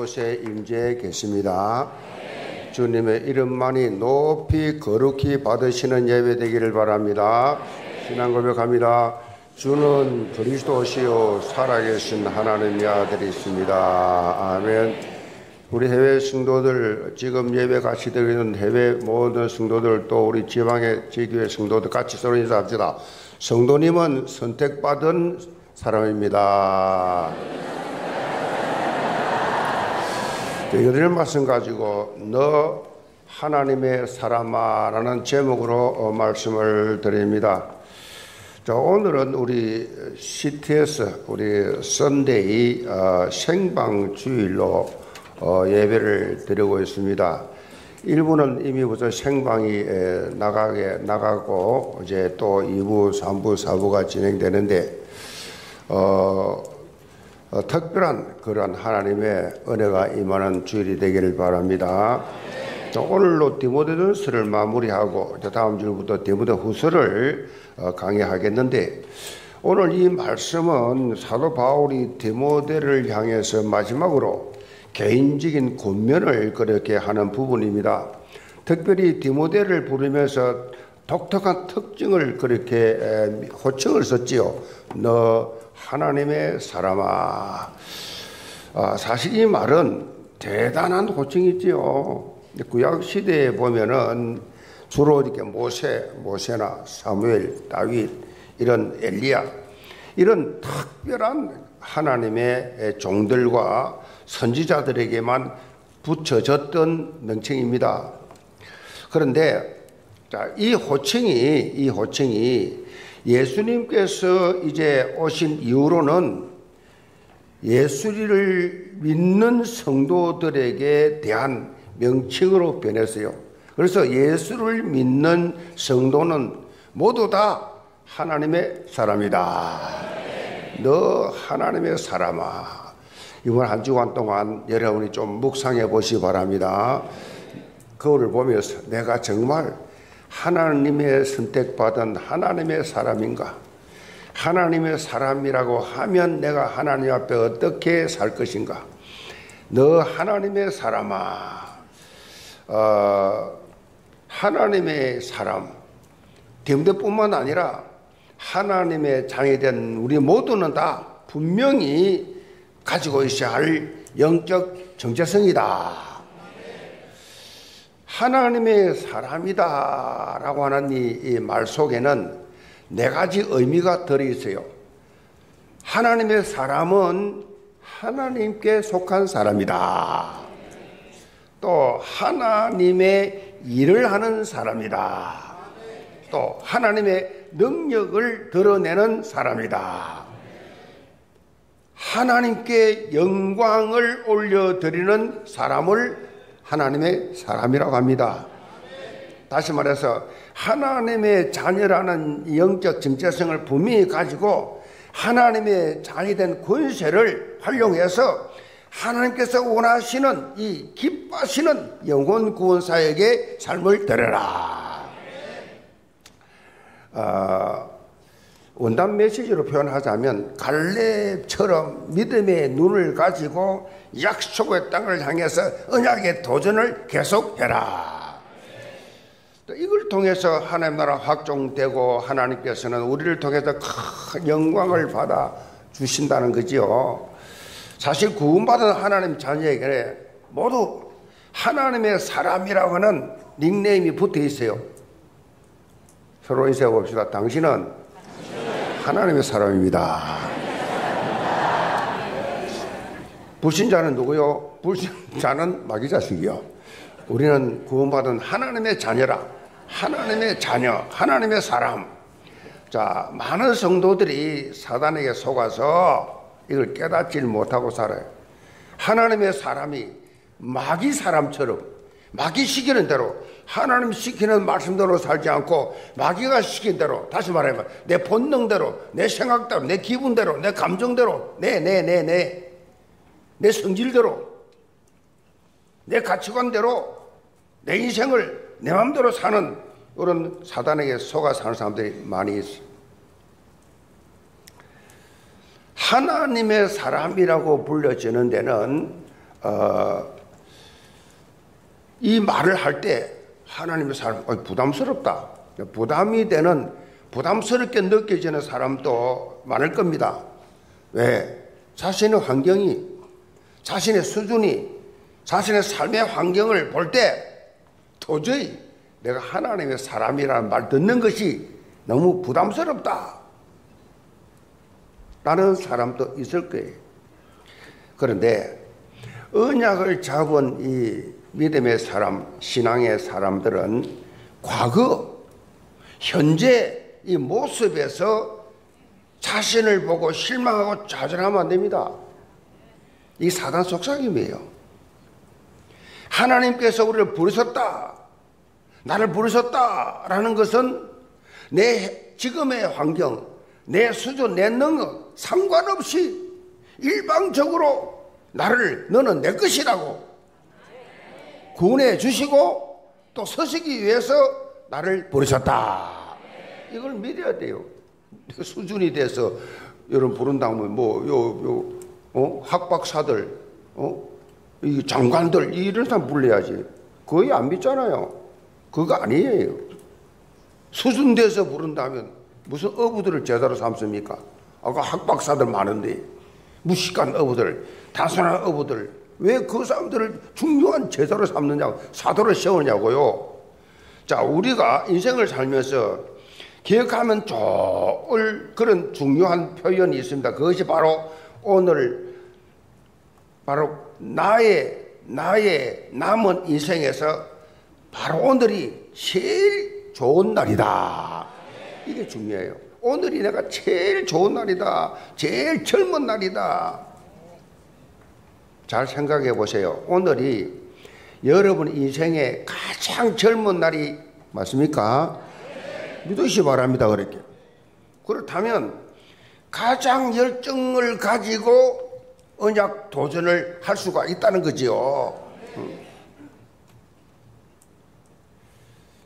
이곳에 임재해 계십니다. 주님의 이름만이 높이 거룩히 받으시는 예배 되기를 바랍니다. 신앙 고백합니다. 주는 그리스도시요 살아계신 하나님의 아들이십니다. 아멘. 우리 해외 성도들, 지금 예배 같이 드리는 해외 모든 성도들, 또 우리 지방의 지교회 성도들 같이 서로 인사합시다. 성도님은 선택받은 사람입니다. 이런 말씀 가지고 너 하나님의 사람아 라는 제목으로 말씀을 드립니다. 자, 오늘은 우리 CTS 우리 썬데이 생방주일로 예배를 드리고 있습니다. 일부는 이미 벌써 생방이 나가고 이제 또 2부, 3부, 4부가 진행되는데 특별한 그런 하나님의 은혜가 임하는 주일이 되기를 바랍니다. 오늘로 디모데전서를 마무리하고 다음 주부터 디모데후서를 강의하겠는데, 오늘 이 말씀은 사도 바울이 디모데를 향해서 마지막으로 개인적인 권면을 그렇게 하는 부분입니다. 특별히 디모데를 부르면서 독특한 특징을 그렇게 호칭을 썼지요. 너 하나님의 사람아. 사실 이 말은 대단한 호칭이지요. 구약 시대에 보면은 주로 이렇게 모세나 사무엘, 다윗, 이런 엘리야, 이런 특별한 하나님의 종들과 선지자들에게만 붙여졌던 명칭입니다. 그런데 이 호칭이 예수님께서 이제 오신 이후로는 예수를 믿는 성도들에게 대한 명칭으로 변했어요. 그래서 예수를 믿는 성도는 모두 다 하나님의 사람이다. 너 하나님의 사람아. 이번 한 주간 동안 여러분이 좀 묵상해 보시기 바랍니다. 그거를 보면서 내가 정말 하나님의 선택받은 하나님의 사람인가? 하나님의 사람이라고 하면 내가 하나님 앞에 어떻게 살 것인가? 너 하나님의 사람아. 하나님의 사람, 디모데뿐만 아니라 하나님의 자녀된 우리 모두는 다 분명히 가지고 있어야 할 영적 정체성이다. 하나님의 사람이다 라고 하는 이 말 속에는 네 가지 의미가 들어있어요. 하나님의 사람은 하나님께 속한 사람이다. 또 하나님의 일을 하는 사람이다. 또 하나님의 능력을 드러내는 사람이다. 하나님께 영광을 올려드리는 사람을 하나님의 사람이라고 합니다. 다시 말해서 하나님의 자녀라는 영적 정체성을 분명히 가지고 하나님의 자녀된 권세를 활용해서 하나님께서 원하시는 이 기뻐하시는 영혼 구원사에게 삶을 드려라. 원단 메시지로 표현하자면 갈렙처럼 믿음의 눈을 가지고 약속의 땅을 향해서 언약의 도전을 계속해라. 이걸 통해서 하나님 나라 확종되고 하나님께서는 우리를 통해서 큰 영광을 받아 주신다는 거지요. 사실 구원받은 하나님 자녀에게 모두 하나님의 사람이라고 하는 닉네임이 붙어 있어요. 서로 인사해 봅시다. 당신은 하나님의 사람입니다. 불신자는 누구요? 불신자는 마귀 자식이요. 우리는 구원받은 하나님의 자녀라. 하나님의 자녀, 하나님의 사람. 자, 많은 성도들이 사단에게 속아서 이걸 깨닫지 못하고 살아요. 하나님의 사람이 마귀 사람처럼 마귀 시키는 대로, 하나님 시키는 말씀대로 살지 않고 마귀가 시킨 대로, 다시 말하면 내 본능대로, 내 생각대로, 내 기분대로, 내 감정대로, 내 성질대로, 내 가치관대로 내 인생을 내 마음대로 사는 그런 사단에게 속아 사는 사람들이 많이 있어요. 하나님의 사람이라고 불려지는 데는 이 말을 할 때 하나님의 사람 부담스럽다. 부담이 되는 부담스럽게 느껴지는 사람도 많을 겁니다. 왜? 자신의 환경이, 자신의 수준이, 자신의 삶의 환경을 볼 때 도저히 내가 하나님의 사람이라는 말 듣는 것이 너무 부담스럽다 라는 사람도 있을 거예요. 그런데 언약을 잡은 이 믿음의 사람, 신앙의 사람들은 과거, 현재 이 모습에서 자신을 보고 실망하고 좌절하면 안 됩니다. 이 사단 속삭임이에요. 하나님께서 우리를 부르셨다, 나를 부르셨다라는 것은 내 지금의 환경, 내 수준, 내 능력 상관없이 일방적으로 너는 내 것이라고 구원해 주시고 또 서시기 위해서 나를 부르셨다. 이걸 믿어야 돼요. 수준이 돼서 여러분 부른다면 학박사들, 이 장관들 이런 사람 불러야지. 거의 안 믿잖아요. 그거 아니에요. 수준 돼서 부른다면 무슨 어부들을 제자로 삼습니까? 아까 학박사들 많은데 무식한 어부들, 단순한 어부들 왜 그 사람들을 중요한 제자로 삼느냐고, 사도를 세우냐고요. 자, 우리가 인생을 살면서 기억하면 좋을 그런 중요한 표현이 있습니다. 그것이 바로 오늘, 바로 나의 남은 인생에서 바로 오늘이 제일 좋은 날이다. 이게 중요해요. 오늘이 내가 제일 좋은 날이다. 제일 젊은 날이다. 잘 생각해 보세요. 오늘이 여러분 인생의 가장 젊은 날이 맞습니까? 믿으시 바랍니다. 그렇게. 그렇다면 가장 열정을 가지고 언약 도전을 할 수가 있다는 거지요.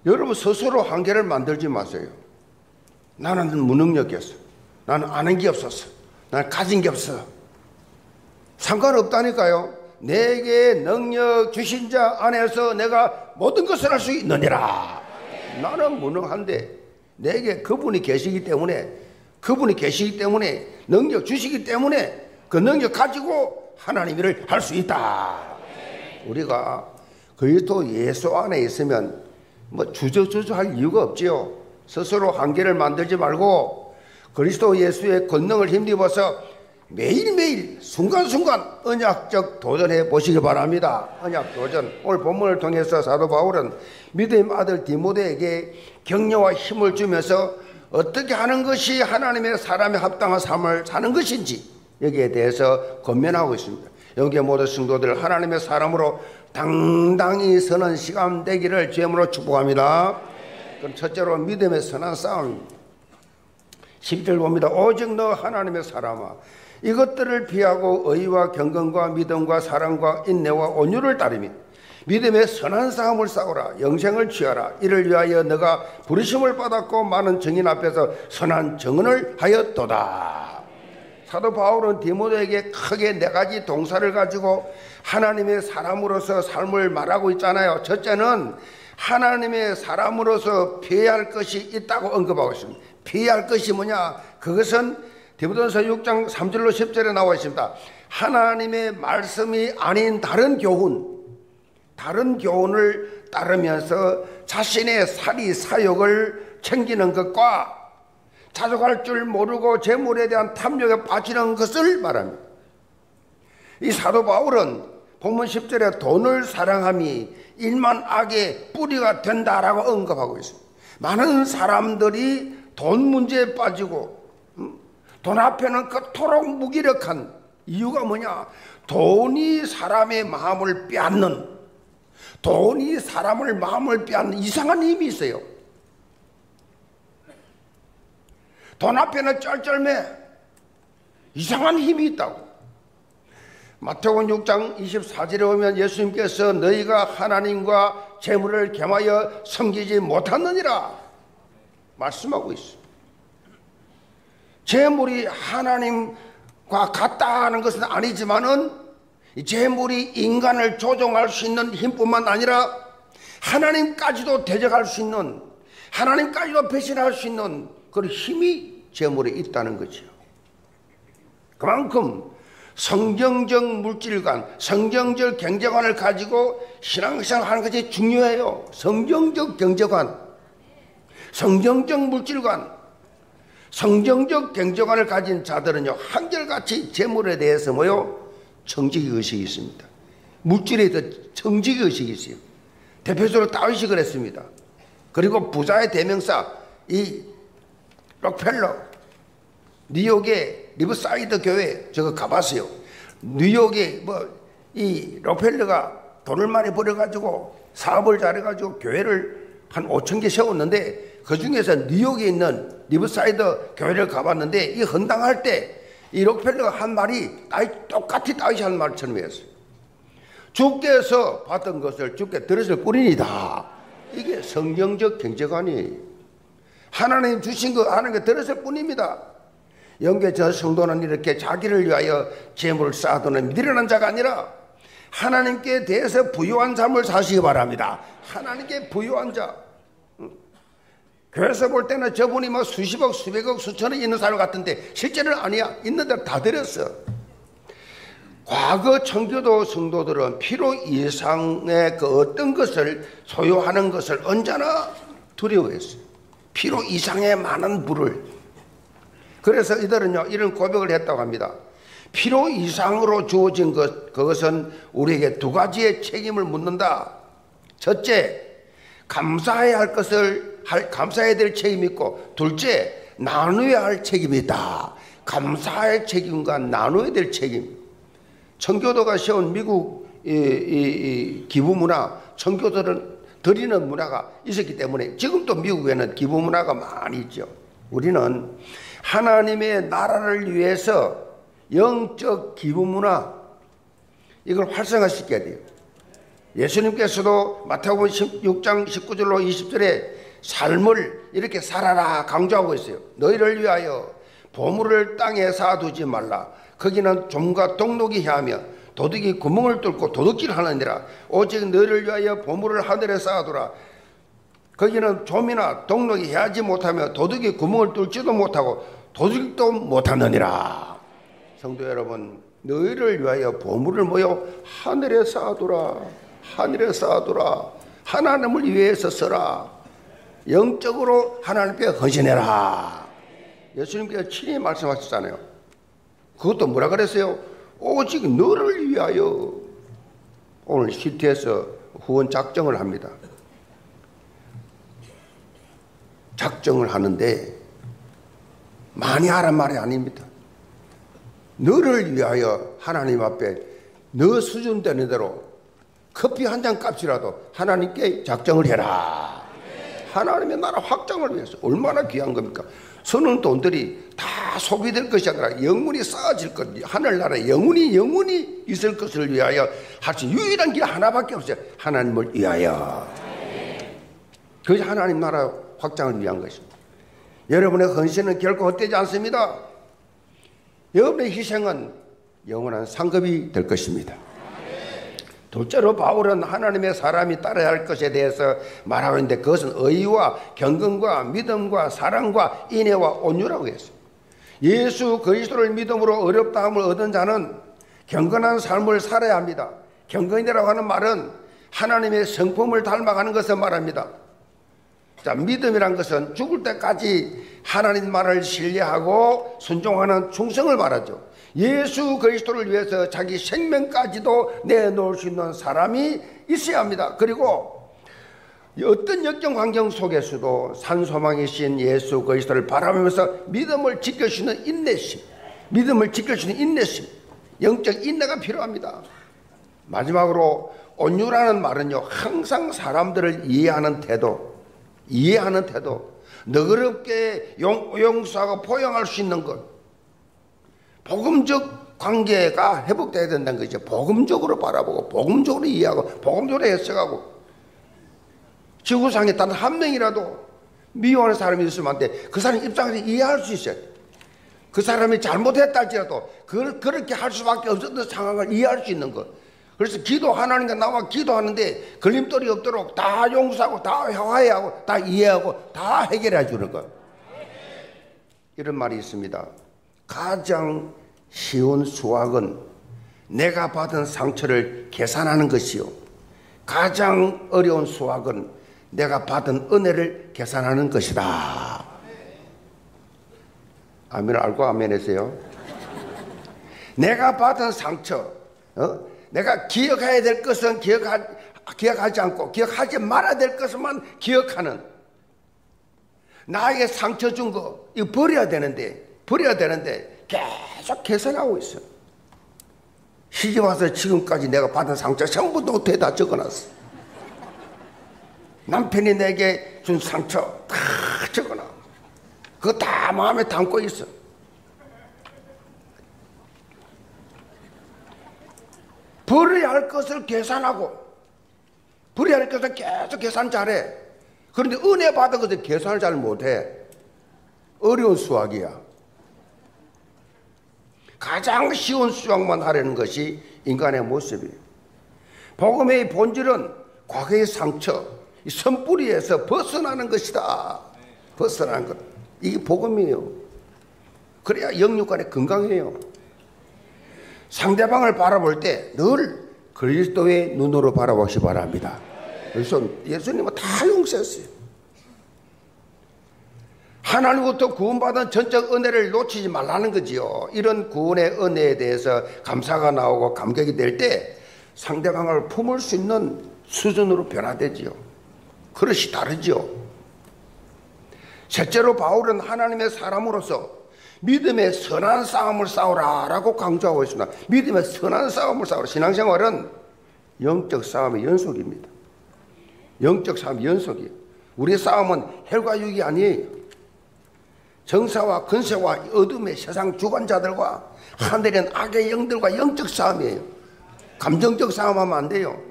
여러분 스스로 한계를 만들지 마세요. 나는 무능력이었어. 나는 아는 게 없었어. 나는 가진 게 없어. 상관없다니까요. 내게 능력 주신 자 안에서 내가 모든 것을 할 수 있느니라. 나는 무능한데 내게 그분이 계시기 때문에 능력 주시기 때문에 그 능력 가지고 하나님 일을 할 수 있다. 우리가 그리스도 예수 안에 있으면 주저할 이유가 없지요. 스스로 한계를 만들지 말고 그리스도 예수의 권능을 힘입어서 매일매일 순간순간 언약적 도전해 보시기 바랍니다. 언약 도전. 오늘 본문을 통해서 사도 바울은 믿음의 아들 디모데에게 격려와 힘을 주면서 어떻게 하는 것이 하나님의 사람에 합당한 삶을 사는 것인지 여기에 대해서 권면하고 있습니다. 여기에 모든 성도들 하나님의 사람으로 당당히 서는 시간 되기를 주님으로 축복합니다. 그럼 첫째로 믿음의 선한 싸움. 10절 봅니다. 오직 너 하나님의 사람아 이것들을 피하고 의와 경건과 믿음과 사랑과 인내와 온유를 따르며 믿음의 선한 싸움을 싸우라. 영생을 취하라. 이를 위하여 너가 부르심을 받았고 많은 증인 앞에서 선한 증언을 하였도다. 사도 바울은 디모데에게 크게 4가지 동사를 가지고 하나님의 사람으로서 삶을 말하고 있잖아요. 첫째는 하나님의 사람으로서 피해야 할 것이 있다고 언급하고 있습니다. 피해야 할 것이 뭐냐? 그것은 디모데전서 6장 3절로 10절에 나와 있습니다. 하나님의 말씀이 아닌 다른 교훈을 따르면서 자신의 사리 사욕을 챙기는 것과 자족할 줄 모르고 재물에 대한 탐욕에 빠지는 것을 말합니다. 이 사도 바울은 본문 10절에 돈을 사랑함이 일만 악의 뿌리가 된다라고 언급하고 있습니다. 많은 사람들이 돈 문제에 빠지고 돈 앞에는 그토록 무기력한 이유가 뭐냐? 돈이 사람의 마음을 빼앗는, 돈이 사람을 마음을 빼앗는 이상한 힘이 있어요. 돈 앞에는 쩔쩔매 이상한 힘이 있다고. 마태복음 6장 24절에 보면 예수님께서 너희가 하나님과 재물을 겸하여 섬기지 못하느니라 말씀하고 있습니다. 재물이 하나님과 같다는 것은 아니지만은 이 재물이 인간을 조종할 수 있는 힘뿐만 아니라 하나님까지도 대적할 수 있는, 하나님까지도 배신할 수 있는 그런 힘이 재물에 있다는 거죠. 그만큼 성경적 물질관, 성경적 경제관을 가지고 신앙생활 하는 것이 중요해요. 성경적 경제관, 성경적 물질관, 성경적 경제관을 가진 자들은요, 한결같이 재물에 대해서 청지기의식이 있습니다. 물질에 대해서 청지기의식이 있어요. 대표적으로 다윗이 그랬습니다. 그리고 부자의 대명사 이 록펠러, 뉴욕의 리버사이드 교회 저거 가봤어요. 뉴욕에 이 록펠러가 돈을 많이 벌어가지고 사업을 잘해가지고 교회를 한 5천 개 세웠는데, 그 중에서 뉴욕에 있는 리버사이드 교회를 가봤는데, 이 헌당할 때 이 록펠러가 한 말이 똑같이 다윗이 한 말처럼 했어요. 주께서 받은 것을 주께 들었을 뿐이다. 이게 성경적 경제관이에요. 하나님 주신 거 하나님께 들었을 뿐입니다. 영계 저 성도는 이렇게 자기를 위하여 재물을 쌓아두는 미련한 자가 아니라 하나님께 대해서 부유한 삶을 사시기 바랍니다. 하나님께 부유한 자. 교회에서 볼 때는 저분이 수십억, 수백억, 수천억 있는 사람 같은데 실제로는 아니야. 있는 대로 다 드렸어. 과거 청교도 성도들은 필요 이상의 그 어떤 것을 소유하는 것을 언제나 두려워했어요. 필요 이상의 많은 부를. 그래서 이들은요, 이런 고백을 했다고 합니다. 필요 이상으로 주어진 그것은 우리에게 두 가지의 책임을 묻는다. 첫째, 감사해야 할 것을 감사해야 될 책임이 있고, 둘째, 나누어야 할 책임이 있다. 감사할 책임과 나누어야 될 책임. 청교도가 세운 미국 이 기부 문화, 청교도는 드리는 문화가 있었기 때문에 지금도 미국에는 기부 문화가 많이 있죠. 우리는 하나님의 나라를 위해서 영적 기부 문화, 이걸 활성화시켜야 돼요. 예수님께서도 마태복음 16장 19절로 20절에 삶을 이렇게 살아라 강조하고 있어요. 너희를 위하여 보물을 땅에 쌓아두지 말라. 거기는 좀과 동록이 헤하며 도둑이 구멍을 뚫고 도둑질을 하느니라. 오직 너희를 위하여 보물을 하늘에 쌓아두라. 거기는 좀이나 동록이 헤하지 못하며 도둑이 구멍을 뚫지도 못하고 도둑도 못하느니라. 성도 여러분, 너희를 위하여 보물을 하늘에 쌓아두라. 하늘에 쌓아두라. 하나님을 위해서 써라. 영적으로 하나님께 헌신해라. 예수님께서 친히 말씀하셨잖아요. 그것도 뭐라 그랬어요? 오직 너를 위하여. 오늘 시티에서 후원 작정을 합니다. 작정을 하는데 많이 하란 말이 아닙니다. 너를 위하여 하나님 앞에 너 수준 되는 대로 커피 한 잔 값이라도 하나님께 작정을 해라. 하나님의 나라 확장을 위해서. 얼마나 귀한 겁니까? 서는 돈들이 다 소비될 것이 아니라 영원히 쌓아질 것, 하늘나라에 영원히 있을 것을 위하여 할 수 있는 유일한 길 하나밖에 없어요. 하나님을 위하여. 그것이 하나님 나라 확장을 위한 것입니다. 여러분의 헌신은 결코 헛되지 않습니다. 여러분의 희생은 영원한 상급이 될 것입니다. 둘째로 바울은 하나님의 사람이 따라야 할 것에 대해서 말하고 있는데, 그것은 의와 경건과 믿음과 사랑과 인애와 온유라고 했어요. 예수 그리스도를 믿음으로 어렵다함을 얻은 자는 경건한 삶을 살아야 합니다. 경건이라고 하는 말은 하나님의 성품을 닮아가는 것을 말합니다. 자, 믿음이란 것은 죽을 때까지 하나님 말을 신뢰하고 순종하는 충성을 말하죠. 예수 그리스도를 위해서 자기 생명까지도 내놓을 수 있는 사람이 있어야 합니다. 그리고 어떤 역경 환경 속에서도 산소망이신 예수 그리스도를 바라보면서 믿음을 지킬 수 있는 인내심, 믿음을 지킬 수 있는 인내심, 영적 인내가 필요합니다. 마지막으로 온유라는 말은요, 항상 사람들을 이해하는 태도, 너그럽게 용서하고 포용할 수 있는 것, 복음적 관계가 회복돼야 된다는 거죠. 복음적으로 바라보고 복음적으로 이해하고 복음적으로 해석하고. 지구상에 단 한 명이라도 미워하는 사람이 있으면 안 돼. 그 사람 입장에서 이해할 수 있어요. 그 사람이 잘못했다 할지라도 그렇게 할 수밖에 없었던 상황을 이해할 수 있는 것. 그래서 하나님과 나와 기도하는데 걸림돌이 없도록 다 용서하고 다 화해하고 다 이해하고 다 해결해 주는 것. 이런 말이 있습니다. 가장 쉬운 수학은 내가 받은 상처를 계산하는 것이요, 가장 어려운 수학은 내가 받은 은혜를 계산하는 것이다. 아멘 알고 아멘 하세요. 내가 받은 상처, 내가 기억해야 될 것은 기억하지 않고 기억하지 말아야 될 것만 기억하는, 나에게 상처 준 거 이거 버려야 되는데 계속 계산하고 있어. 시집 와서 지금까지 내가 받은 상처 전부 노트에 다 적어놨어. 남편이 내게 준 상처 다 적어놔. 그거 다 마음에 담고 있어. 버려야 할 것을 계산하고 버려야 할 것을 계속 계산 잘해. 그런데 은혜 받은 것을 계산을 잘 못해. 어려운 수학이야. 가장 쉬운 수학만 하려는 것이 인간의 모습이에요. 복음의 본질은 과거의 상처, 이 선뿌리에서 벗어나는 것이다. 벗어나는 것. 이게 복음이에요. 그래야 영육간에 건강해요. 상대방을 바라볼 때 늘 그리스도의 눈으로 바라보시 바랍니다. 그래서 예수님은 다 용서했어요. 하나님부터 구원받은 전적 은혜를 놓치지 말라는 거지요. 이런 구원의 은혜에 대해서 감사가 나오고 감격이 될 때 상대방을 품을 수 있는 수준으로 변화되지요. 그릇이 다르지요. 셋째로 바울은 하나님의 사람으로서 믿음의 선한 싸움을 싸우라라고 강조하고 있습니다. 믿음의 선한 싸움을 싸우라. 신앙생활은 영적 싸움의 연속입니다. 영적 싸움의 연속이에요. 우리의 싸움은 혈과 육이 아니에요. 정사와 근세와 어둠의 세상 주관자들과 하늘의 악의 영들과 영적 싸움이에요. 감정적 싸움하면 안 돼요.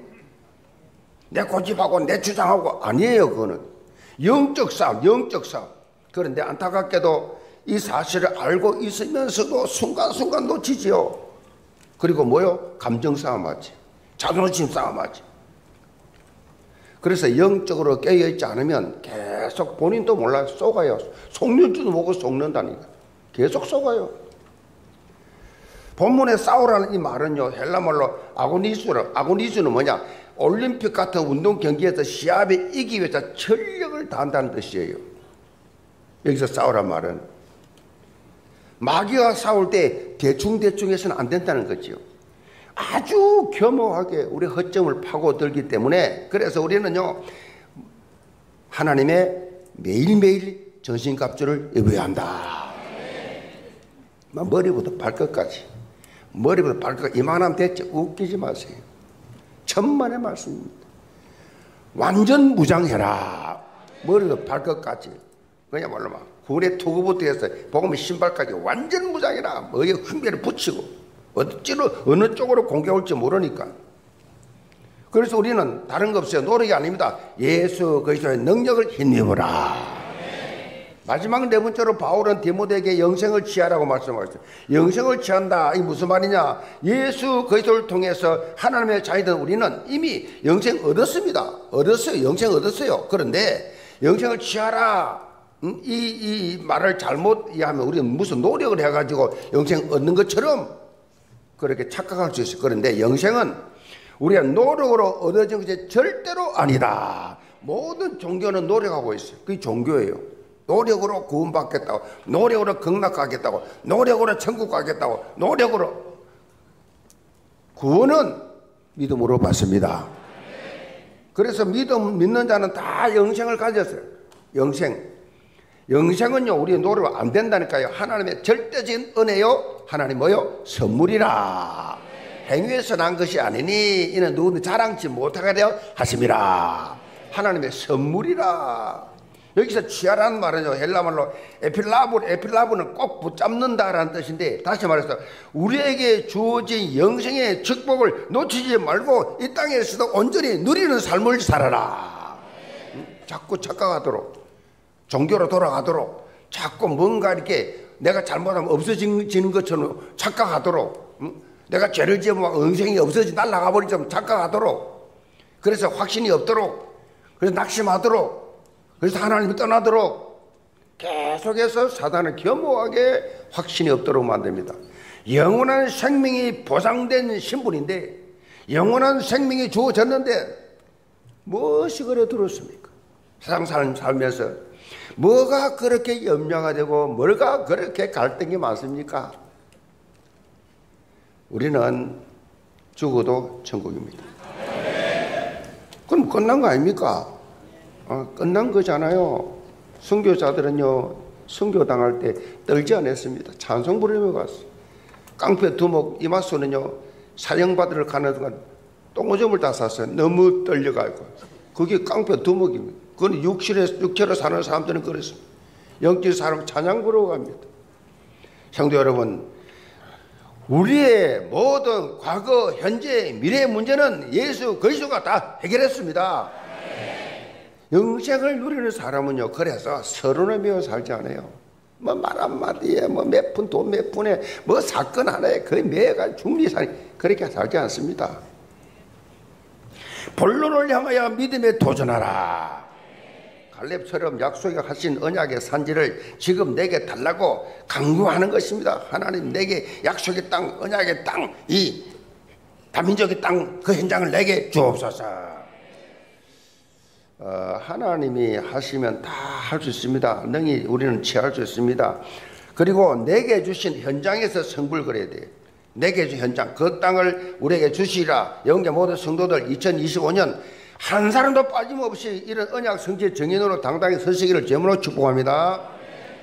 내 고집하고 내 주장하고 아니에요. 그거는 영적 싸움, 영적 싸움. 그런데 안타깝게도 이 사실을 알고 있으면서도 순간순간 놓치지요. 그리고 뭐요? 감정 싸움하지, 자존심 싸움하지. 그래서 영적으로 깨어있지 않으면 계속 본인도 몰라요. 속아요. 속는 줄도 모르고 속는다니까. 계속 속아요. 본문에 싸우라는 이 말은요, 헬라말로 아고니즈는 뭐냐? 올림픽 같은 운동 경기에서 시합에 이기기 위해서 전력을 다한다는 뜻이에요. 여기서 싸우란 말은 마귀와 싸울 때 대충 해서는 안 된다는 거죠. 아주 겸허하게 우리 허점을 파고들기 때문에, 그래서 우리는요, 하나님의 매일매일 전신갑주를 입어야 한다. 머리부터 발끝까지, 머리부터 발끝까지 이만하면 됐죠. 웃기지 마세요. 천만의 말씀입니다. 완전 무장해라. 머리부터 발끝까지. 그야말로 막 군의 투구부터 해서 복음의 신발까지 완전 무장해라. 머리에 흉배를 붙이고 어느 쪽으로 공격할지 모르니까. 그래서 우리는 다른 거 없어요. 노력이 아닙니다. 예수 그리스도의 능력을 힘입어라. 마지막 네 번째로 바울은 디모데에게 영생을 취하라고 말씀하셨어요. 영생을 취한다. 이게 무슨 말이냐? 예수 그리스도를 통해서 하나님의 자녀된 우리는 이미 영생 얻었습니다. 얻었어요. 영생 얻었어요. 그런데 영생을 취하라. 이 말을 잘못 이해하면 우리는 무슨 노력을 해가지고 영생 얻는 것처럼 그렇게 착각할 수 있어요. 그런데 영생은 우리가 노력으로 얻어진 것이 절대로 아니다. 모든 종교는 노력하고 있어요. 그게 종교예요. 노력으로 구원받겠다고, 노력으로 극락하겠다고, 노력으로 천국 가겠다고, 노력으로. 구원은 믿음으로 받습니다. 그래서 믿는 자는 다 영생을 가졌어요. 영생은요, 우리의 노력으로 안 된다니까요. 하나님의 절대적인 은혜요. 하나님 뭐요? 선물이라. 행위에서 난 것이 아니니 이는 누구든 자랑치 못하게 되어 하심이라. 하나님의 선물이라. 여기서 취하라는 말은요, 헬라말로 에필라브는 꼭 붙잡는다라는 뜻인데, 다시 말해서 우리에게 주어진 영생의 축복을 놓치지 말고 이 땅에서도 온전히 누리는 삶을 살아라. 자꾸 착각하도록, 종교로 돌아가도록, 자꾸 뭔가 이렇게 내가 잘못하면 없어지는 것처럼 착각하도록, 내가 죄를 지으면 영생이 날아가 버리처럼 착각하도록, 그래서 확신이 없도록, 그래서 낙심하도록, 그래서 하나님이 떠나도록 계속해서 사단은 겸허하게 확신이 없도록 만듭니다. 영원한 생명이 보장된 신분인데, 영원한 생명이 주어졌는데 무엇이 그래 들었습니까? 세상 살면서 뭐가 그렇게 염려가 되고 뭐가 그렇게 갈등이 많습니까? 우리는 죽어도 천국입니다. 그럼 끝난 거 아닙니까? 끝난 거잖아요. 선교자들은요, 선교당할 때 떨지 않았습니다. 찬송 부르며 갔어요. 깡패 두목 이마수는요, 사형받으러 가는 동안 똥오줌을 다 쌌어요. 너무 떨려가지고. 그게 깡패 두목입니다. 그건 육체로 사는 사람들은 그렇습니다. 영적 사람 찬양 부르러 갑니다. 성도 여러분, 우리의 모든 과거, 현재, 미래의 문제는 예수 그리스도가 다 해결했습니다. 영생을 누리는 사람은요, 그래서 서론을 배워 살지 않아요. 뭐 말 한마디에 몇 푼, 돈 몇 푼에 사건 하나에 거의 매가 중리살이 그렇게 살지 않습니다. 본론을 향하여 믿음에 도전하라. 갈렙처럼 약속이 하신 언약의 산지를 지금 내게 달라고 강구하는 것입니다. 하나님, 내게 약속의 땅, 언약의 땅, 이 다민족의 땅, 그 현장을 내게 주옵소서. 하나님이 하시면 다 할 수 있습니다. 능히 우리는 취할 수 있습니다. 그리고 내게 주신 현장에서 성불 그려야 돼요. 내게 주신 현장, 그 땅을 우리에게 주시라. 영계 모든 성도들 2025년 한 사람도 빠짐없이 이런 언약 성취의 정인으로 당당히 서시기를 제물로 축복합니다.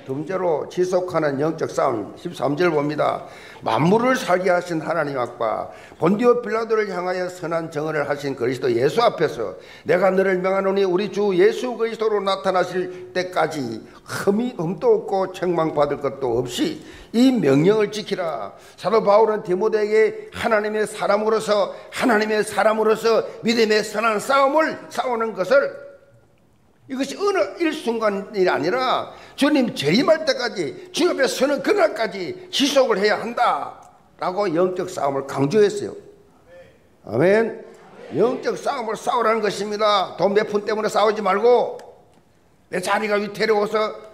두 번째로 지속하는 영적 싸움, 13절 봅니다. 만물을 살게 하신 하나님 앞과 본디오 빌라도를 향하여 선한 정언을 하신 그리스도 예수 앞에서 내가 너를 명하노니 우리 주 예수 그리스도로 나타나실 때까지 흠도 없고 책망받을 것도 없이 이 명령을 지키라. 사도 바울은 디모데에게 하나님의 사람으로서 믿음의 선한 싸움을 싸우는 것을, 이것이 어느 일순간이 아니라 주님 재림할 때까지, 주 앞에 서는 그날까지 지속을 해야 한다라고 영적 싸움을 강조했어요. 아멘. 영적 싸움을 싸우라는 것입니다. 돈 몇 푼 때문에 싸우지 말고, 내 자리가 위태로워서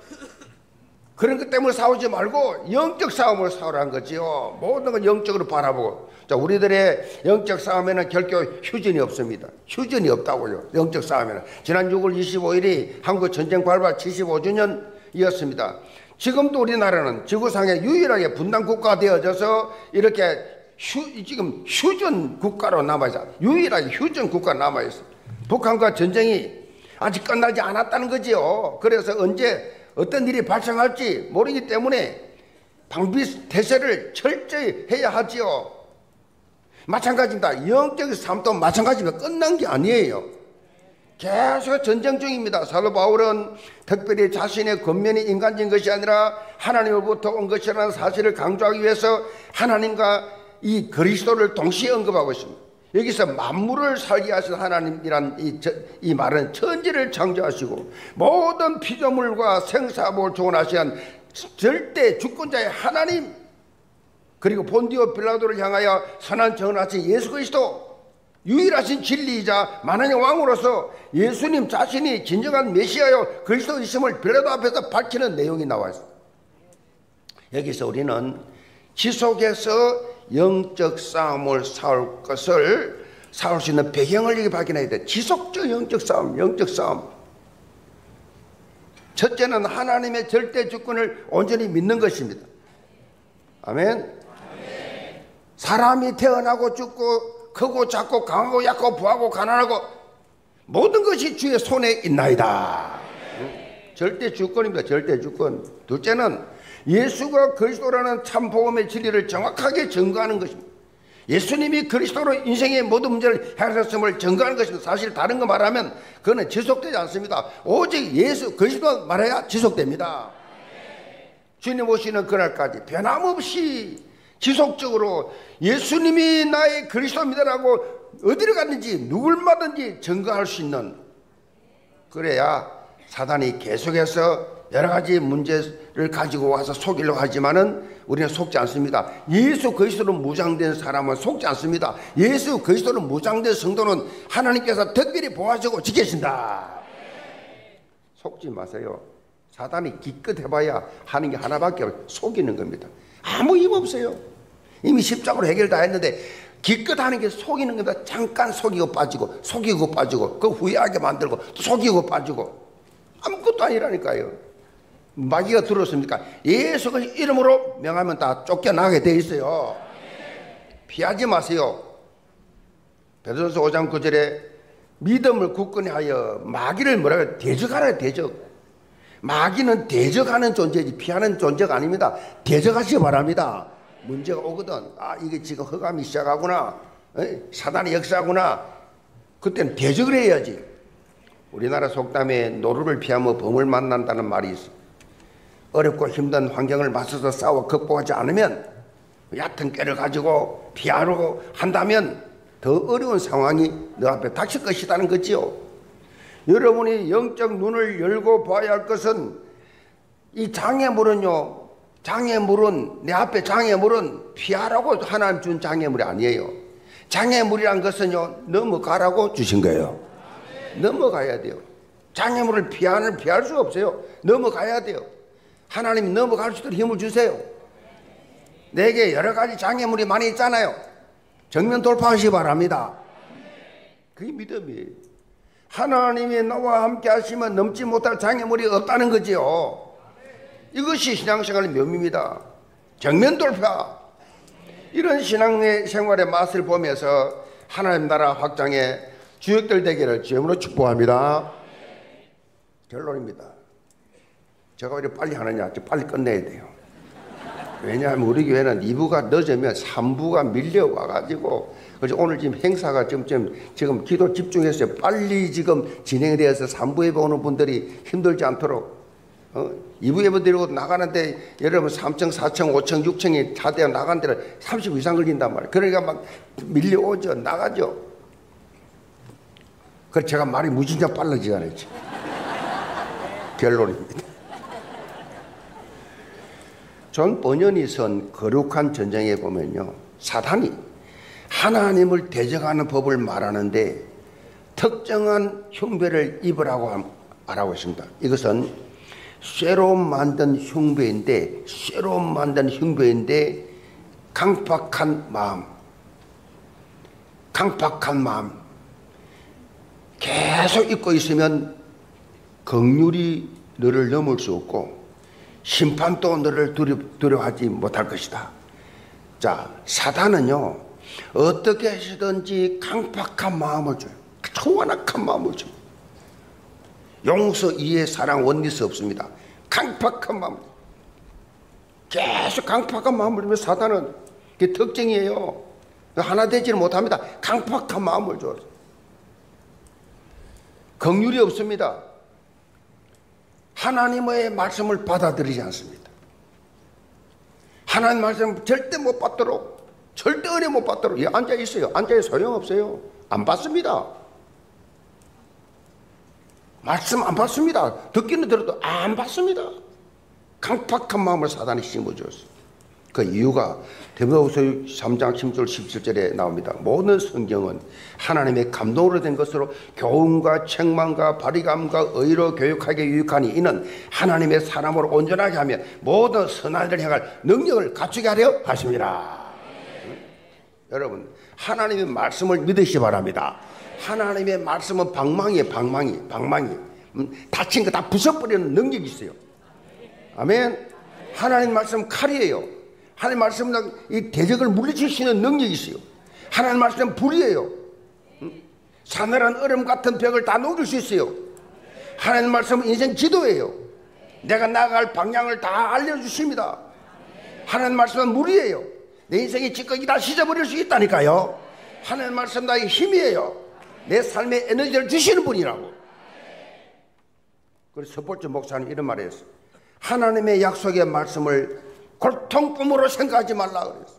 그런 것 때문에 싸우지 말고 영적 싸움을 싸우라는 거지요. 모든 건 영적으로 바라보고. 자, 우리들의 영적 싸움에는 결코 휴전이 없습니다. 휴전이 없다고요. 영적 싸움에는. 지난 6월 25일이 한국 전쟁 발발 75주년이었습니다. 지금도 우리나라는 지구상에 유일하게 분단 국가가 되어져서 이렇게 지금 휴전 국가로 남아있어요. 유일하게 휴전 국가로 남아있어요. 북한과 전쟁이 아직 끝나지 않았다는 거지요. 그래서 언제 어떤 일이 발생할지 모르기 때문에 방비 태세를 철저히 해야 하지요. 마찬가지입니다. 영적 삶도 마찬가지입니다. 끝난 게 아니에요. 계속 전쟁 중입니다. 사도 바울은 특별히 자신의 권면이 인간적인 것이 아니라 하나님으로부터 온 것이라는 사실을 강조하기 위해서 하나님과 이 그리스도를 동시에 언급하고 있습니다. 여기서 만물을 살게 하신 하나님이란 이 말은 천지를 창조하시고 모든 피조물과 생사복을 조언하신 절대 주권자의 하나님, 그리고 본디오 빌라도를 향하여 선한 정언하신 예수 그리스도, 유일하신 진리이자 만왕의 왕으로서 예수님 자신이 진정한 메시아요 그리스도이심을 빌라도 앞에서 밝히는 내용이 나와 있습니다. 여기서 우리는 지속해서 영적 싸움을 싸울 것을 싸울 수 있는 배경을 여기 발견해야 돼. 지속적 영적 싸움, 영적 싸움. 첫째는 하나님의 절대 주권을 온전히 믿는 것입니다. 아멘. 사람이 태어나고 죽고 크고 작고 강하고 약고 부하고 가난하고 모든 것이 주의 손에 있나이다. 절대 주권입니다. 절대 주권. 둘째는 예수가 그리스도라는 참 복음의 진리를 정확하게 증거하는 것입니다. 예수님이 그리스도로 인생의 모든 문제를 해결하셨음을 증거하는 것입니다. 사실 다른 거 말하면 그거는 지속되지 않습니다. 오직 예수 그리스도 말해야 지속됩니다. 주님 오시는 그날까지 변함없이 지속적으로 예수님이 나의 그리스도입니다라고 어디를 갔는지 누굴 마든지 증거할 수 있는, 그래야 사단이 계속해서 여러 가지 문제를 가지고 와서 속이려고 하지만은 우리는 속지 않습니다. 예수 그리스도로 무장된 사람은 속지 않습니다. 예수 그리스도로 무장된 성도는 하나님께서 특별히 보호하시고 지키신다. 속지 마세요. 사단이 기껏 해봐야 하는 게 하나밖에 없어요. 속이는 겁니다. 아무 힘 없어요. 이미 십자가로 해결 다 했는데 기껏 하는 게 속이는 겁니다. 잠깐 속이고 빠지고 속이고 빠지고 그 후회하게 만들고 또 속이고 빠지고 아무것도 아니라니까요. 마귀가 들었습니까? 예수 그리스도 이름으로 명하면 다 쫓겨나게 돼 있어요. 피하지 마세요. 베드로전서 5장 9절에 믿음을 굳건히 하여 마귀를 뭐라고 대적하라. 대적. 마귀는 대적하는 존재지 피하는 존재가 아닙니다. 대적하시기 바랍니다. 문제가 오거든. 이게 지금 허감이 시작하구나. 사단의 역사구나. 그때는 대적을 해야지. 우리나라 속담에 노루를 피하며 범을 만난다는 말이 있어. 어렵고 힘든 환경을 맞서서 싸워 극복하지 않으면 얕은 꾀를 가지고 피하려고 한다면 더 어려운 상황이 너 앞에 닥칠 것이라는 거지요. 여러분이 영적 눈을 열고 봐야 할 것은 이 장애물은요, 장애물은 내 앞에 장애물은 피하라고 하나님 준 장애물이 아니에요. 장애물이란 것은요, 넘어가라고 주신 거예요. 넘어가야 돼요. 장애물을 피할 수 없어요. 넘어가야 돼요. 하나님이 넘어갈 수 있도록 힘을 주세요. 내게 여러 가지 장애물이 많이 있잖아요. 정면 돌파하시기 바랍니다. 그게 믿음이에요. 하나님이 나와 함께 하시면 넘지 못할 장애물이 없다는 거지요. 이것이 신앙생활의 묘미입니다. 정면 돌파. 이런 신앙생활의 맛을 보면서 하나님 나라 확장의 주역들 되기를 주님으로 축복합니다. 결론입니다. 제가 왜 이렇게 빨리 하느냐? 빨리 끝내야 돼요. 왜냐하면 우리 교회는 2부가 늦으면 3부가 밀려와가지고, 그래서 오늘 지금 행사가 지금 기도 집중해서 빨리 지금 진행이 되어서 3부 예배 오는 분들이 힘들지 않도록, 2부 예배 드리고 나가는데 여러분 3층, 4층, 5층, 6층이 차대가 나간 데는 30분 이상 걸린단 말이에요. 그러니까 막 밀려오죠. 나가죠. 그래서 제가 말이 무진장 빨라지잖아요. 결론입니다. 존 버년이 쓴 거룩한 전쟁에 보면요, 사단이 하나님을 대적하는 법을 말하는데 특정한 흉배를 입으라고 말하고 있습니다. 이것은 쇠로 만든 흉배인데 강팍한 마음 계속 입고 있으면 긍휼이 너를 넘을 수 없고 심판도 너를 두려워하지 못할 것이다. 자, 사단은요, 어떻게 하시든지 강팍한 마음을 줘요. 초안악한 마음을 줘요. 용서, 이해, 사랑, 원리스 없습니다. 강팍한 마음. 계속 강팍한 마음을 주면 사단은 그게 특징이에요. 하나 되지를 못합니다. 강팍한 마음을 줘요. 긍휼이 없습니다. 하나님의 말씀을 받아들이지 않습니다. 하나님 말씀 절대 못 받도록, 절대 은혜 못 받도록 앉아 있어요. 앉아 있어요. 소용없어요. 안 받습니다. 말씀 안 받습니다. 듣기는 들어도 안 받습니다. 강팍한 마음을 사단이 심어줬어요. 그 이유가 디모데후서 3장 10절 17절에 나옵니다. 모든 성경은 하나님의 감동으로 된 것으로 교훈과 책망과 바리감과 의로 교육하게 유익하니 이는 하나님의 사람으로 온전하게 하며 모든 선한 일을 행할 능력을 갖추게 하려 하십니다. 여러분, 하나님의 말씀을 믿으시기 바랍니다. 하나님의 말씀은 방망이에요. 방망이. 다친 거 다 부숴버리는 능력이 있어요. 아멘. 하나님 말씀 칼이에요. 하나님 말씀은 이 대적을 물리칠 수 있는 능력이 있어요. 하나님 말씀은 불이에요. 사늘한 얼음 같은 벽을 다 녹일 수 있어요. 하나님 말씀은 인생 지도예요. 내가 나아갈 방향을 다 알려주십니다. 하나님 말씀은 물이에요. 내 인생의 찌꺼기 다 씻어버릴 수 있다니까요. 하나님 말씀 나의 힘이에요. 내 삶에 에너지를 주시는 분이라고. 그래서 서볼주 목사님 이런 말을 했어요. 하나님의 약속의 말씀을 골통품으로 생각하지 말라 그랬어요.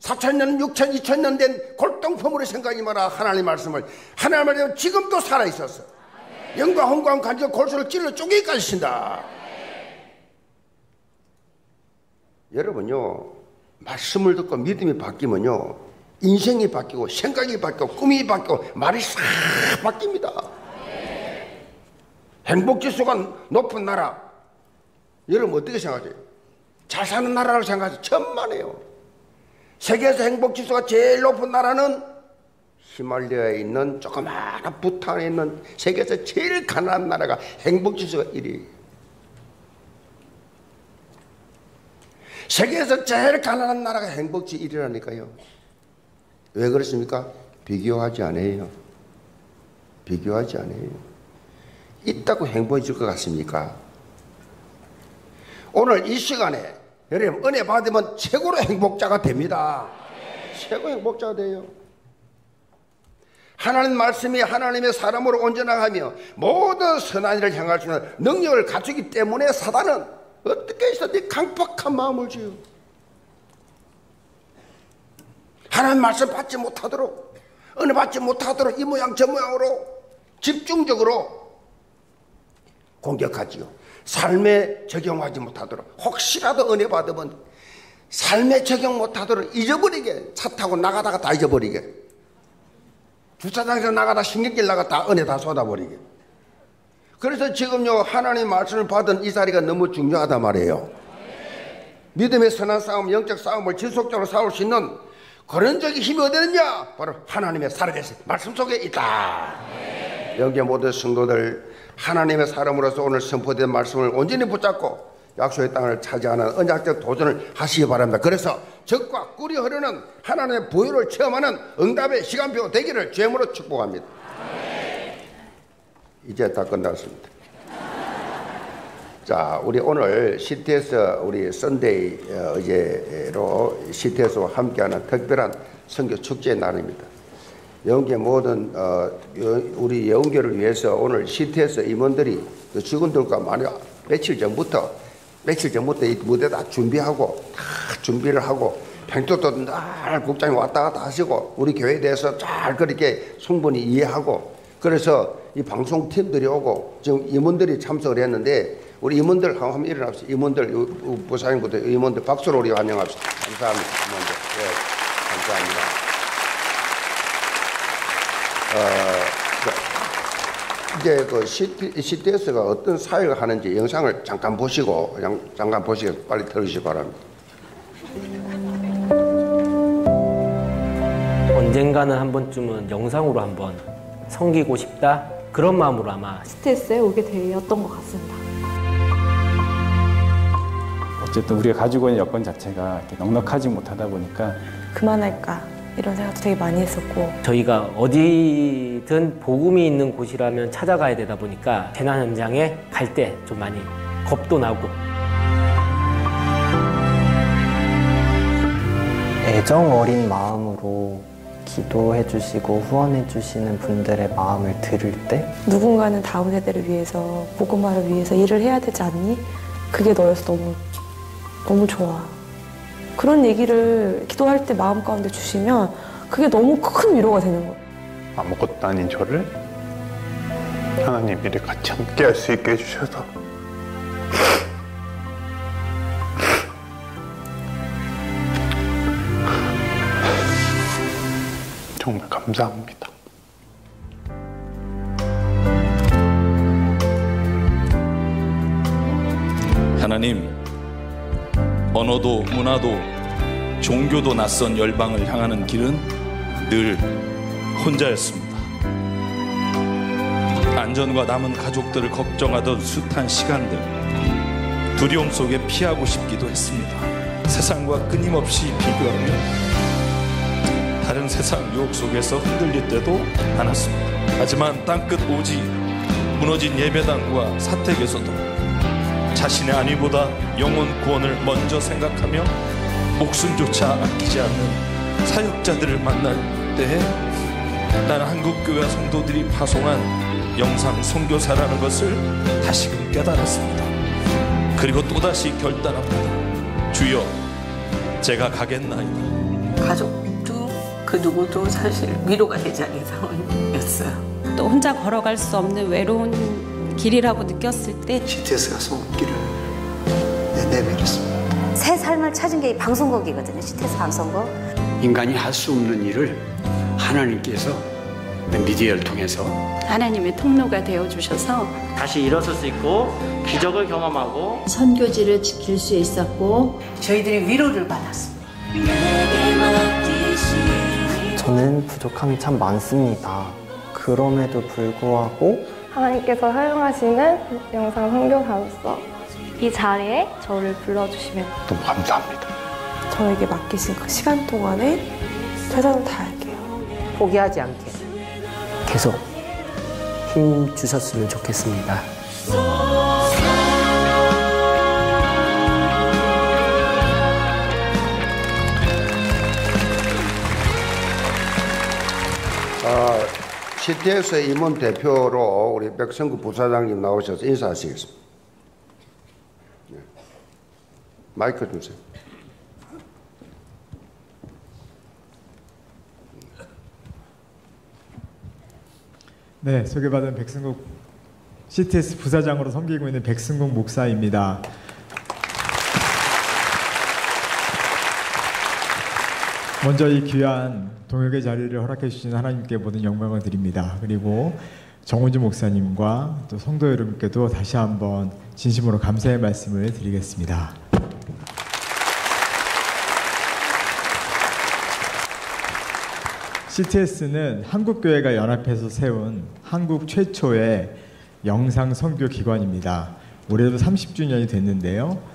4,000년, 6,000, 2,000년 된 골통품으로 생각하지 마라. 하나님의 말씀을. 하나님의 말씀은 지금도 살아있었어. 영과 홍광 간절 골수를 찔러 쪼개기까지 신다. 여러분요, 말씀을 듣고 믿음이 바뀌면요, 인생이 바뀌고 생각이 바뀌고 꿈이 바뀌고 말이 싹 바뀝니다. 행복지수가 높은 나라, 여러분 어떻게 생각하세요? 잘 사는 나라라고 생각하세요? 천만에요. 세계에서 행복지수가 제일 높은 나라는 히말라야에 있는 조그마한 부탄에 있는 세계에서 제일 가난한 나라가 행복지수가 1위. 세계에서 제일 가난한 나라가 행복지 1위라니까요. 왜 그렇습니까? 비교하지 않아요. 비교하지 않아요. 있다고 행복해질 것 같습니까? 오늘 이 시간에 여러분 은혜 받으면 최고로 행복자가 됩니다. 최고 행복자가 돼요. 하나님 말씀이 하나님의 사람으로 온전하며 모든 선한 일을 향할 수 있는 능력을 갖추기 때문에 사단은 어떻게 해서든 강팍한 마음을 지어 하나님 말씀 받지 못하도록, 은혜 받지 못하도록 이 모양 저 모양으로 집중적으로 공격하지요. 삶에 적용하지 못하도록, 혹시라도 은혜 받으면 삶에 적용 못하도록 잊어버리게, 차 타고 나가다가 다 잊어버리게, 주차장에서 나가다 신경질 나가 은혜 다 쏟아버리게. 그래서 지금요, 하나님 말씀을 받은 이 자리가 너무 중요하단 말이에요. 믿음의 선한 싸움, 영적 싸움을 지속적으로 싸울 수 있는 그런 적인 힘이 어디 있느냐? 바로 하나님의 살아계신 말씀 속에 있다. 영계 모든 성도들, 하나님의 사람으로서 오늘 선포된 말씀을 온전히 붙잡고 약속의 땅을 차지하는 언약적 도전을 하시기 바랍니다. 그래서 적과 꿀이 흐르는 하나님의 보혈을 체험하는 응답의 시간표 되기를 주님으로 축복합니다. 이제 다 끝났습니다. 자, 우리 오늘 CTS 우리 썬데이 어제로 CTS와 함께하는 특별한 선교 축제의 날입니다. 영계 모든 우리 영계를 위해서 오늘 CTS 임원들이 직원들과 많이 며칠 전부터 이 무대 다 준비하고 다 준비를 하고 평소도 늘 국장이 왔다 갔다 하시고 우리 교회에 대해서 잘 그렇게 충분히 이해하고 그래서 이 방송팀들이 오고 지금 임원들이 참석을 했는데 우리 임원들 한번 일어납시다. 임원들 부사님부터 임원들 박수로 우리 환영합시다. 감사합니다. 임원들. 네, 감사합니다. 이제 그 CTS가 어떤 사역을 하는지 영상을 잠깐 보시고 빨리 들으시기 바랍니다. 언젠가는 한 번쯤은 영상으로 한번 섬기고 싶다 그런 마음으로 아마 CTS에 오게 되었던 것 같습니다. 어쨌든 우리가 가지고 있는 여건 자체가 이렇게 넉넉하지 못하다 보니까 그만할까 이런 생각도 되게 많이 했었고 저희가 어디든 복음이 있는 곳이라면 찾아가야 되다 보니까 재난 현장에 갈 때 좀 많이 겁도 나고 애정 어린 마음으로 기도해 주시고 후원해 주시는 분들의 마음을 들을 때 누군가는 다음 세대를 위해서 복음화를 위해서 일을 해야 되지 않니? 그게 너여서 너무 좋아. 그런 얘기를 기도할 때 마음 가운데 주시면 그게 너무 큰 위로가 되는 거예요. 아무것도 아닌 저를 하나님 일에 같이 함께 할 수 있게 해주셔서 정말 감사합니다. 하나님, 언어도 문화도 종교도 낯선 열방을 향하는 길은 늘 혼자였습니다. 안전과 남은 가족들을 걱정하던 숱한 시간들, 두려움 속에 피하고 싶기도 했습니다. 세상과 끊임없이 비교하며 다른 세상 유혹 속에서 흔들릴 때도 많았습니다. 하지만 땅끝 오지 무너진 예배당과 사택에서도 자신의 안위보다 영혼 구원을 먼저 생각하며 목숨조차 아끼지 않는 사역자들을 만날 때에 나는 한국교회 성도들이 파송한 영상 선교사라는 것을 다시금 깨달았습니다. 그리고 또다시 결단합니다. 주여, 제가 가겠나이다. 가족도 그 누구도 사실 위로가 되지 않는 상황이었어요. 또 혼자 걸어갈 수 없는 외로운 길이라고 느꼈을 때 CTS가 손길을 내밀었습니다. 새 삶을 찾은 게 이 방송국이거든요. CTS 방송국. 인간이 할 수 없는 일을 하나님께서 미디어를 통해서 하나님의 통로가 되어주셔서 다시 일어설 수 있고 기적을 경험하고 선교지를 지킬 수 있었고 저희들이 위로를 받았습니다. 저는 부족함이 참 많습니다. 그럼에도 불구하고 하나님께서 사용하시는 영상 선교사로서 이 자리에 저를 불러주시면 너무 감사합니다. 저에게 맡기신 그 시간 동안에 최선을 다할게요. 포기하지 않게 계속 힘 주셨으면 좋겠습니다. CTS 임원 대표로 우리 백성구 부사장님 나오셔서 인사하시겠습니다. 네. 마이크 주세요. 네, 소개받은 백승국 CTS 부사장으로 섬기고 있는 백승국 목사입니다. 먼저 이 귀한 동역의 자리를 허락해 주신 하나님께 모든 영광을 드립니다. 그리고 정훈주 목사님과 또 성도 여러분께도 다시 한번 진심으로 감사의 말씀을 드리겠습니다. CTS는 한국교회가 연합해서 세운 한국 최초의 영상 선교 기관입니다. 올해도 30주년이 됐는데요.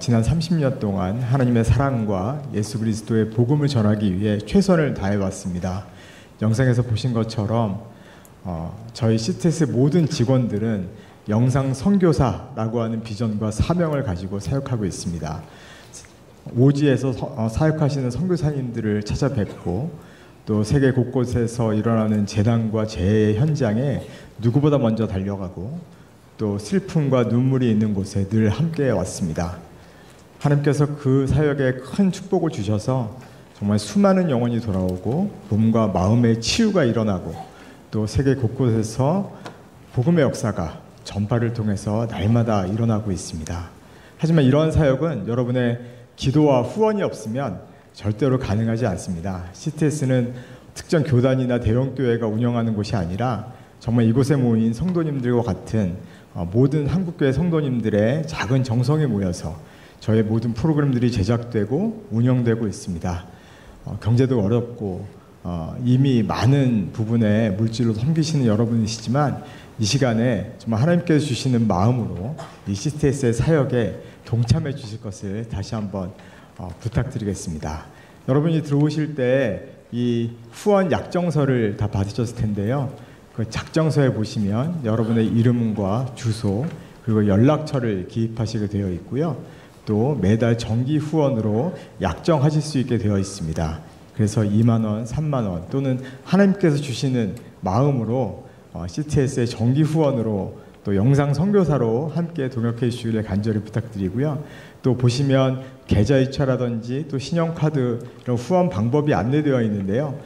지난 30년 동안 하나님의 사랑과 예수 그리스도의 복음을 전하기 위해 최선을 다해왔습니다. 영상에서 보신 것처럼 저희 CTS 모든 직원들은 영상 선교사라고 하는 비전과 사명을 가지고 사역하고 있습니다. 오지에서 사역하시는 선교사님들을 찾아뵙고 또 세계 곳곳에서 일어나는 재난과 재해의 현장에 누구보다 먼저 달려가고 또 슬픔과 눈물이 있는 곳에 늘 함께 왔습니다. 하나님께서 그 사역에 큰 축복을 주셔서 정말 수많은 영혼이 돌아오고 몸과 마음의 치유가 일어나고 또 세계 곳곳에서 복음의 역사가 전파를 통해서 날마다 일어나고 있습니다. 하지만 이러한 사역은 여러분의 기도와 후원이 없으면 절대로 가능하지 않습니다. CTS는 특정 교단이나 대형교회가 운영하는 곳이 아니라 정말 이곳에 모인 성도님들과 같은 모든 한국교회 성도님들의 작은 정성이 모여서 저의 모든 프로그램들이 제작되고 운영되고 있습니다. 경제도 어렵고 이미 많은 부분에 물질로 섬기시는 여러분이시지만 이 시간에 정말 하나님께서 주시는 마음으로 이 CTS의 사역에 동참해 주실 것을 다시 한번 부탁드리겠습니다. 여러분이 들어오실 때 이 후원 약정서를 다 받으셨을 텐데요. 그 작정서에 보시면 여러분의 이름과 주소 그리고 연락처를 기입하시게 되어 있고요. 또 매달 정기 후원으로 약정하실 수 있게 되어 있습니다. 그래서 2만 원, 3만 원 또는 하나님께서 주시는 마음으로 CTS의 정기 후원으로 또 영상 선교사로 함께 동역해 주시길 간절히 부탁드리고요. 또 보시면 계좌이체라든지 또 신용카드 이런 후원 방법이 안내되어 있는데요.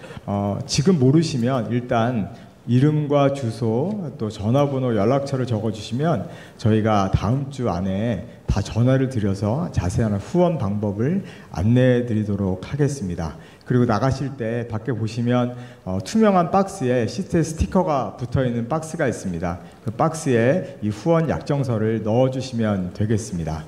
지금 모르시면 일단 이름과 주소 또 전화번호 연락처를 적어주시면 저희가 다음 주 안에 다 전화를 드려서 자세한 후원 방법을 안내해 드리도록 하겠습니다. 그리고 나가실 때 밖에 보시면 투명한 박스에 CTS 스티커가 붙어있는 박스가 있습니다. 그 박스에 이 후원 약정서를 넣어주시면 되겠습니다.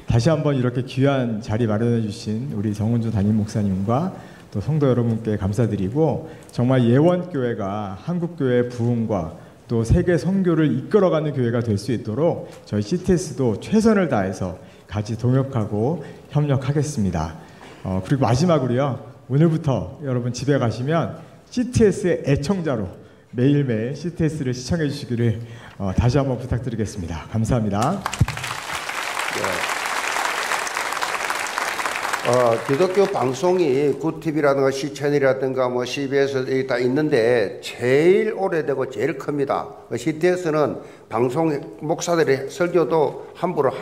다시 한번 이렇게 귀한 자리 마련해 주신 우리 정훈주 담임 목사님과 또 성도 여러분께 감사드리고 정말 예원교회가 한국교회의 부흥과 또 세계 선교를 이끌어가는 교회가 될 수 있도록 저희 CTS도 최선을 다해서 같이 동역하고 협력하겠습니다. 그리고 마지막으로요. 오늘부터 여러분 집에 가시면 CTS의 애청자로 매일매일 CTS를 시청해 주시기를 다시 한번 부탁드리겠습니다. 감사합니다. 기독교 방송이 굿TV라든가 시채널이라든가 뭐 CBS 여기 다 있는데 제일 오래되고 제일 큽니다. CTS는 방송 목사들의 설교도 함부로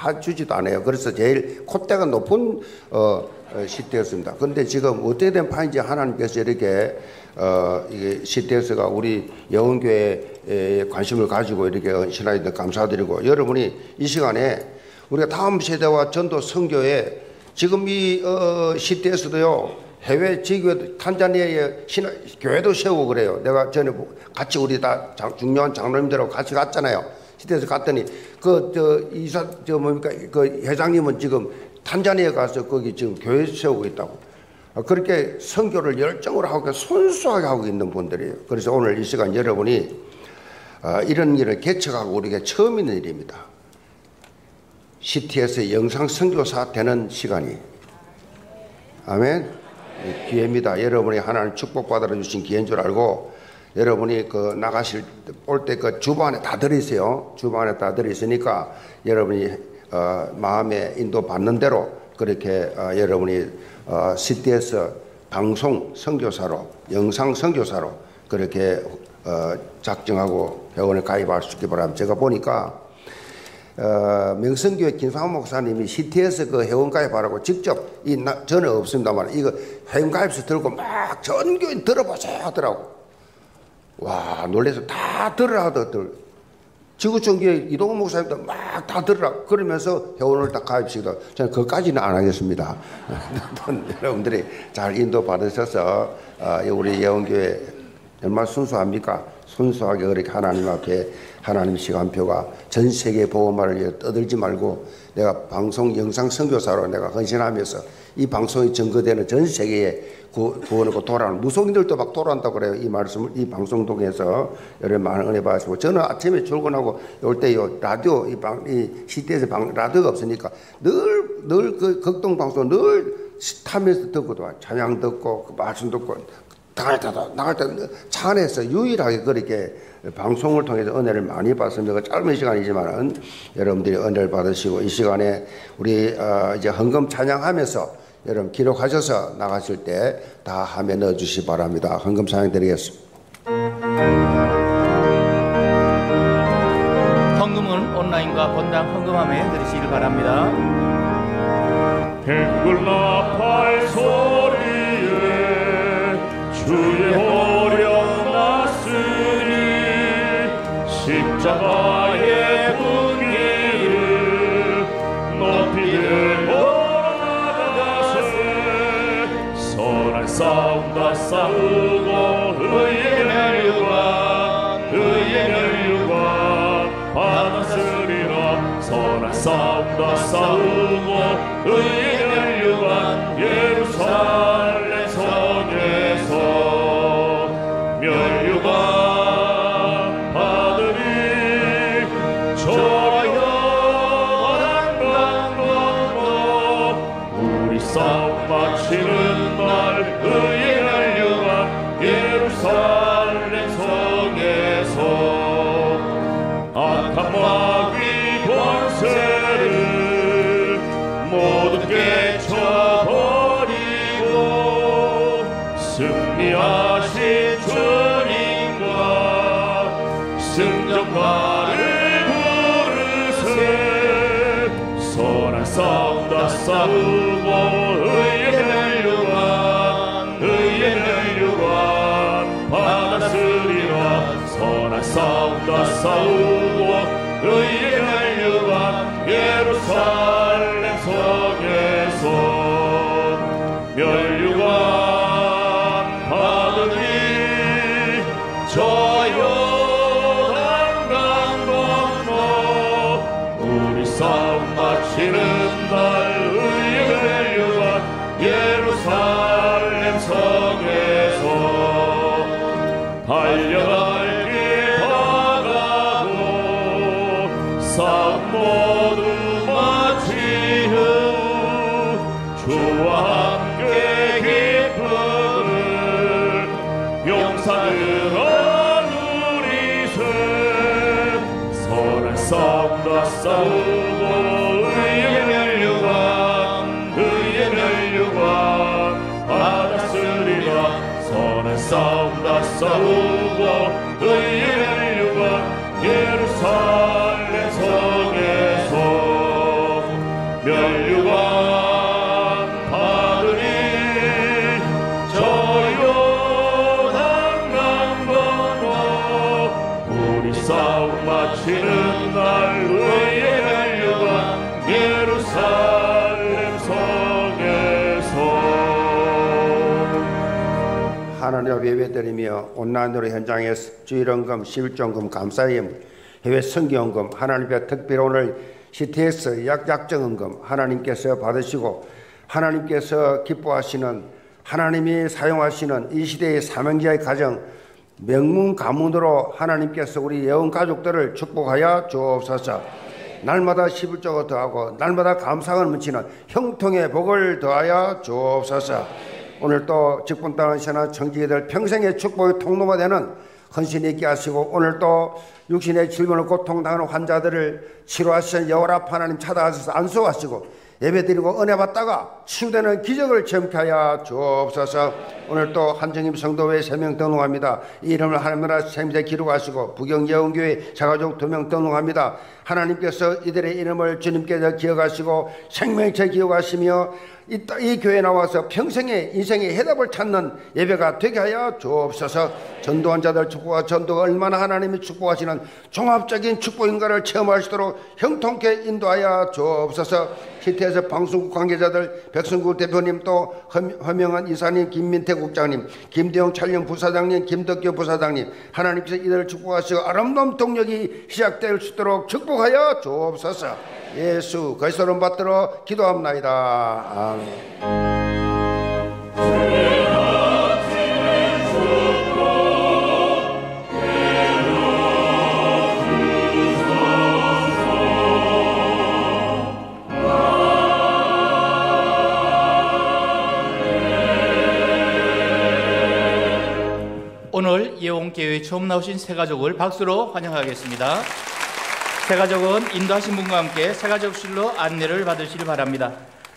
해주지도 않아요. 그래서 제일 콧대가 높은 CTS입니다. 근데 지금 어떻게 된 판인지 하나님께서 이렇게 이게 CTS가 우리 영혼교회에 관심을 가지고 이렇게 신하이들 감사드리고, 여러분이 이 시간에 우리가 다음 세대와 전도 선교에 지금 이 CTS도요 해외 지교회 탄자니아에 교회도 세우고 그래요. 내가 전에 같이 우리 다 중요한 장로님들하고 같이 갔잖아요. CTS 갔더니 그 회장님은 지금 탄자니아에 가서 거기 지금 교회 세우고 있다고. 그렇게 선교를 열정으로 하고 순수하게 하고 있는 분들이에요. 그래서 오늘 이 시간 여러분이 이런 일을 개척하고 우리가 처음 있는 일입니다. CTS 영상 선교사 되는 시간이, 아멘. 기회입니다. 여러분이 하나님 축복받아 주신 기회인 줄 알고, 여러분이 그 나가실 올 때 그 주방에 다 들으세요. 주방에 다 들으시니까 여러분이 마음에 인도 받는 대로 그렇게 여러분이 CTS 방송 선교사로, 영상 선교사로 그렇게 작정하고 회원에 가입할 수 있기 바랍니다. 제가 보니까 명성교회 김상훈 목사님이 CTS 그 회원가입하라고 직접 저는 없습니다만 이거 회원가입서 들고 막 전 교인 들어보세요 하더라고. 와, 놀래서 다 들으라 하더라고. 지구촌교회 이동훈 목사님도 막 다 들으라 그러면서 회원을 다 가입시키다. 저는 그것까지는 안 하겠습니다. 여러분들이 잘 인도 받으셔서 우리 예원교회 얼마나 순수합니까? 순수하게 그렇게 하나님 앞에 하나님 시간표가 전 세계 복음화를 위해 떠들지 말고, 내가 방송 영상 선교사로 내가 헌신하면서 이 방송이 전거되는 전 세계에 구원을 돌아오는 무속인들도 막 돌아온다고 그래요. 이 말씀을 이 방송 통해서 여러분 많은 은혜 받으시고, 저는 아침에 출근하고 올 때요 라디오 이 CTS 라디오가 없으니까 늘 그 극동 방송 늘 타면서 듣고도 찬양 듣고 그 말씀 듣고 나갈 때 차 안에서 유일하게 그렇게 방송을 통해서 은혜를 많이 받습니다. 짧은 시간이지만 여러분들이 은혜를 받으시고, 이 시간에 우리 이제 헌금 찬양하면서 여러분 기록하셔서 나가실 때 다 함에 넣어주시기 바랍니다. 헌금 찬양 드리겠습니다. 헌금은 온라인과 본당 헌금함에 드리시길 바랍니다. 백불 나팔 소리에 주의 호령 났으니 십자가의 분기를 높이 들고 나가세. 선한 싸움 다 싸우고 의의 멸류관 받았으리라. 선한 싸움 다 싸우고 의의 멸류관 예루살렘 성에서 멸류관 받으리. 조용한 강 건너 우리 싸움 마치는 날 의의 멸류관 예루살렘 성에서 악한 마귀 권세를 모두 깨쳐버리고 승리하신 주님과 승전가를 부르세. 선한 싸움 다 싸우고 의의 멸류관 받았으리라. 선한 싸움 다 싸우고 의의 멸류관 예루살렘 성에서 멸류관 받으니 저 요단강 건너 우리 싸움 마치는 날 의의 멸류관 예루살렘 성에서 달려갈 길 다가고 싸움 모두 마치후 주와 함께 기쁨을 용산으로 누리세. 선한 싸움 다 싸우고 의의 멸류관 면류관 받으니 저 요단강 건너 우리 싸움 마치는 날 의의 면류관 예루살렘 성에서 하나님 앞에 예배드리며 온라인으로 현장에서 주일헌금, 11조헌금, 감사예물, 해외 선교헌금, 하나님 앞에 특별히 오늘 CTS 약정헌금 하나님께서 받으시고 하나님께서 기뻐하시는 하나님이 사용하시는 이 시대의 사명자의 가정 명문 가문으로 하나님께서 우리 예언 가족들을 축복하여 주옵소서. 날마다 11조가 더하고 날마다 감사를 넘치는 형통의 복을 더하여 주옵소서. 오늘 또 직분 땅을 시원한 청지기들 평생의 축복의 통로가 되는 헌신 있게 하시고 오늘 또 육신의 질병을 고통당하는 환자들을 치료하시는 여호와 라파 하나님 찾아가셔서 안수하시고 예배드리고 은혜 받다가 치유되는 기적을 체험케 하여 주옵소서. 오늘 또 한정임 성도회 3명 등록합니다. 이 이름을 하나님 나라 생명제 기록하시고 부경예언교회 자가족 2명 등록합니다. 하나님께서 이들의 이름을 주님께서 기억하시고 생명체 기억하시며 이 교회에 나와서 평생의 인생의 해답을 찾는 예배가 되게 하여 주옵소서. 전도한 자들 축복과 전도가 얼마나 하나님이 축복하시는 종합적인 축복인가를 체험하시도록 형통케 인도하여 주옵소서. 시태에서 방송국 관계자들 백성국 대표님 또 허명한 이사님 김민태 국장님 김대영 촬영 부사장님 김덕규 부사장님 하나님께서 이들을 축복하시고 아름다운 동력이 시작될 수 있도록 축복하여 주옵소서. 예수 그리스도를 받들어 기도합나이다. 아멘. 오늘 예원교회에 처음 나오신 새가족을 박수로 환영하겠습니다. 새가족은 인도하신 분과 함께 새가족실로 안내를 받으시길 바랍니다.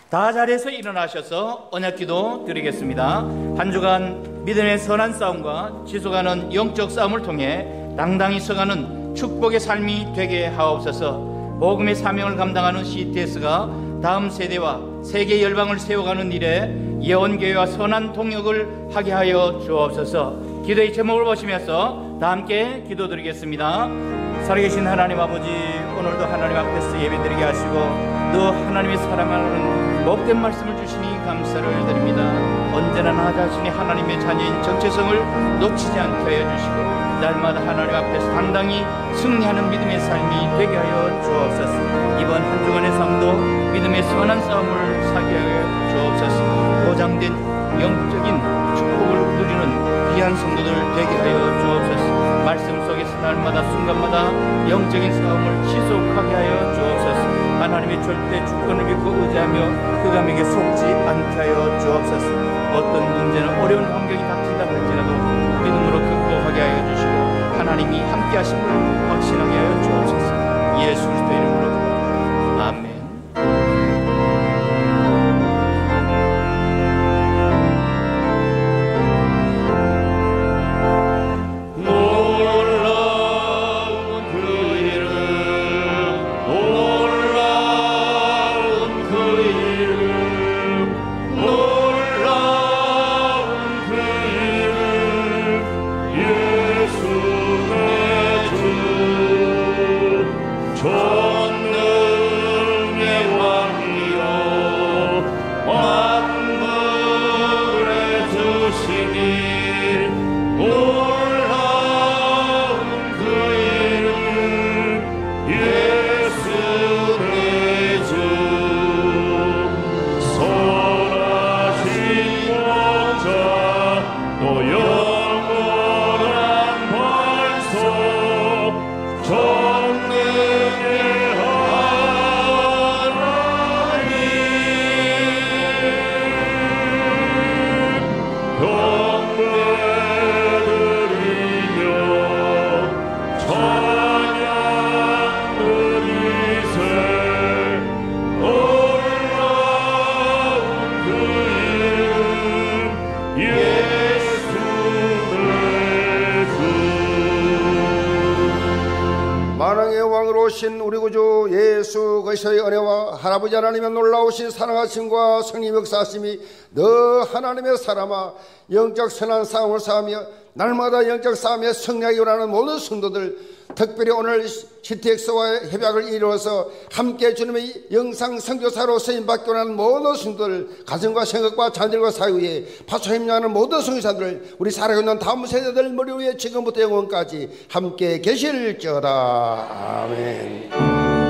다 자리에서 일어나셔서 언약기도 드리겠습니다. 한 주간 믿음의 선한 싸움과 지속하는 영적 싸움을 통해 당당히 서가는 축복의 삶이 되게 하옵소서. 복음의 사명을 감당하는 CTS가 다음 세대와 세계 열방을 세워가는 일에 예원교회와 선한 동역을 하게 하여 주옵소서. 기도의 제목을 보시면서 다 함께 기도드리겠습니다. 살아계신 하나님 아버지, 오늘도 하나님 앞에서 예배드리게 하시고 또 하나님의 사랑하는 복된 말씀을 주시니 감사를 드립니다. 언제나 나 자신이 하나님의 자녀인 정체성을 놓치지 않게 하여 주시고 날마다 하나님 앞에서 당당히 승리하는 믿음의 삶이 되게 하여 주옵소서. 이번 한 주간의 삶도 믿음의 선한 싸움을 사게 하여 주옵소서. 보장된 영적인 축복을 누리는 귀한 성도들 되게 하여 주옵소서. 말씀 속에서 날마다 순간마다 영적인 싸움을 지속하게 하여 주옵소서. 하나님의 절대 주권을 믿고 의지하며 그감에게 속지 않게 하여 주옵소서. 어떤 문제나 어려운 환경이 닥친다 할지라도 믿음으로 극복하게 하여 주시고 하나님이 함께 하심을 확신하게 하여 주옵소서. 예수 그리스도 이름으로 기도합니다. 아멘. 예수 내 주 오신 우리 구주 예수 그리스도의 은혜와 할아버지 하나님의 놀라우신 사랑하심과 성령 역사하심이 너 하나님의 사람아 영적 선한 싸움을 싸우며 날마다 영적 싸움에 승리하기 원하는 모든 성도들, 특별히 오늘 CTX와의 협약을 이루어서 함께 주님의 영상 선교사로 쓰임받기 원하는 모든 성도들, 가정과 생각과 자녀들과 사회 위에 파수 협력하는 모든 성교사들, 우리 살아가고 있는 다음 세대들 머리 위에 지금부터 영원까지 함께 계실지어다. 아멘.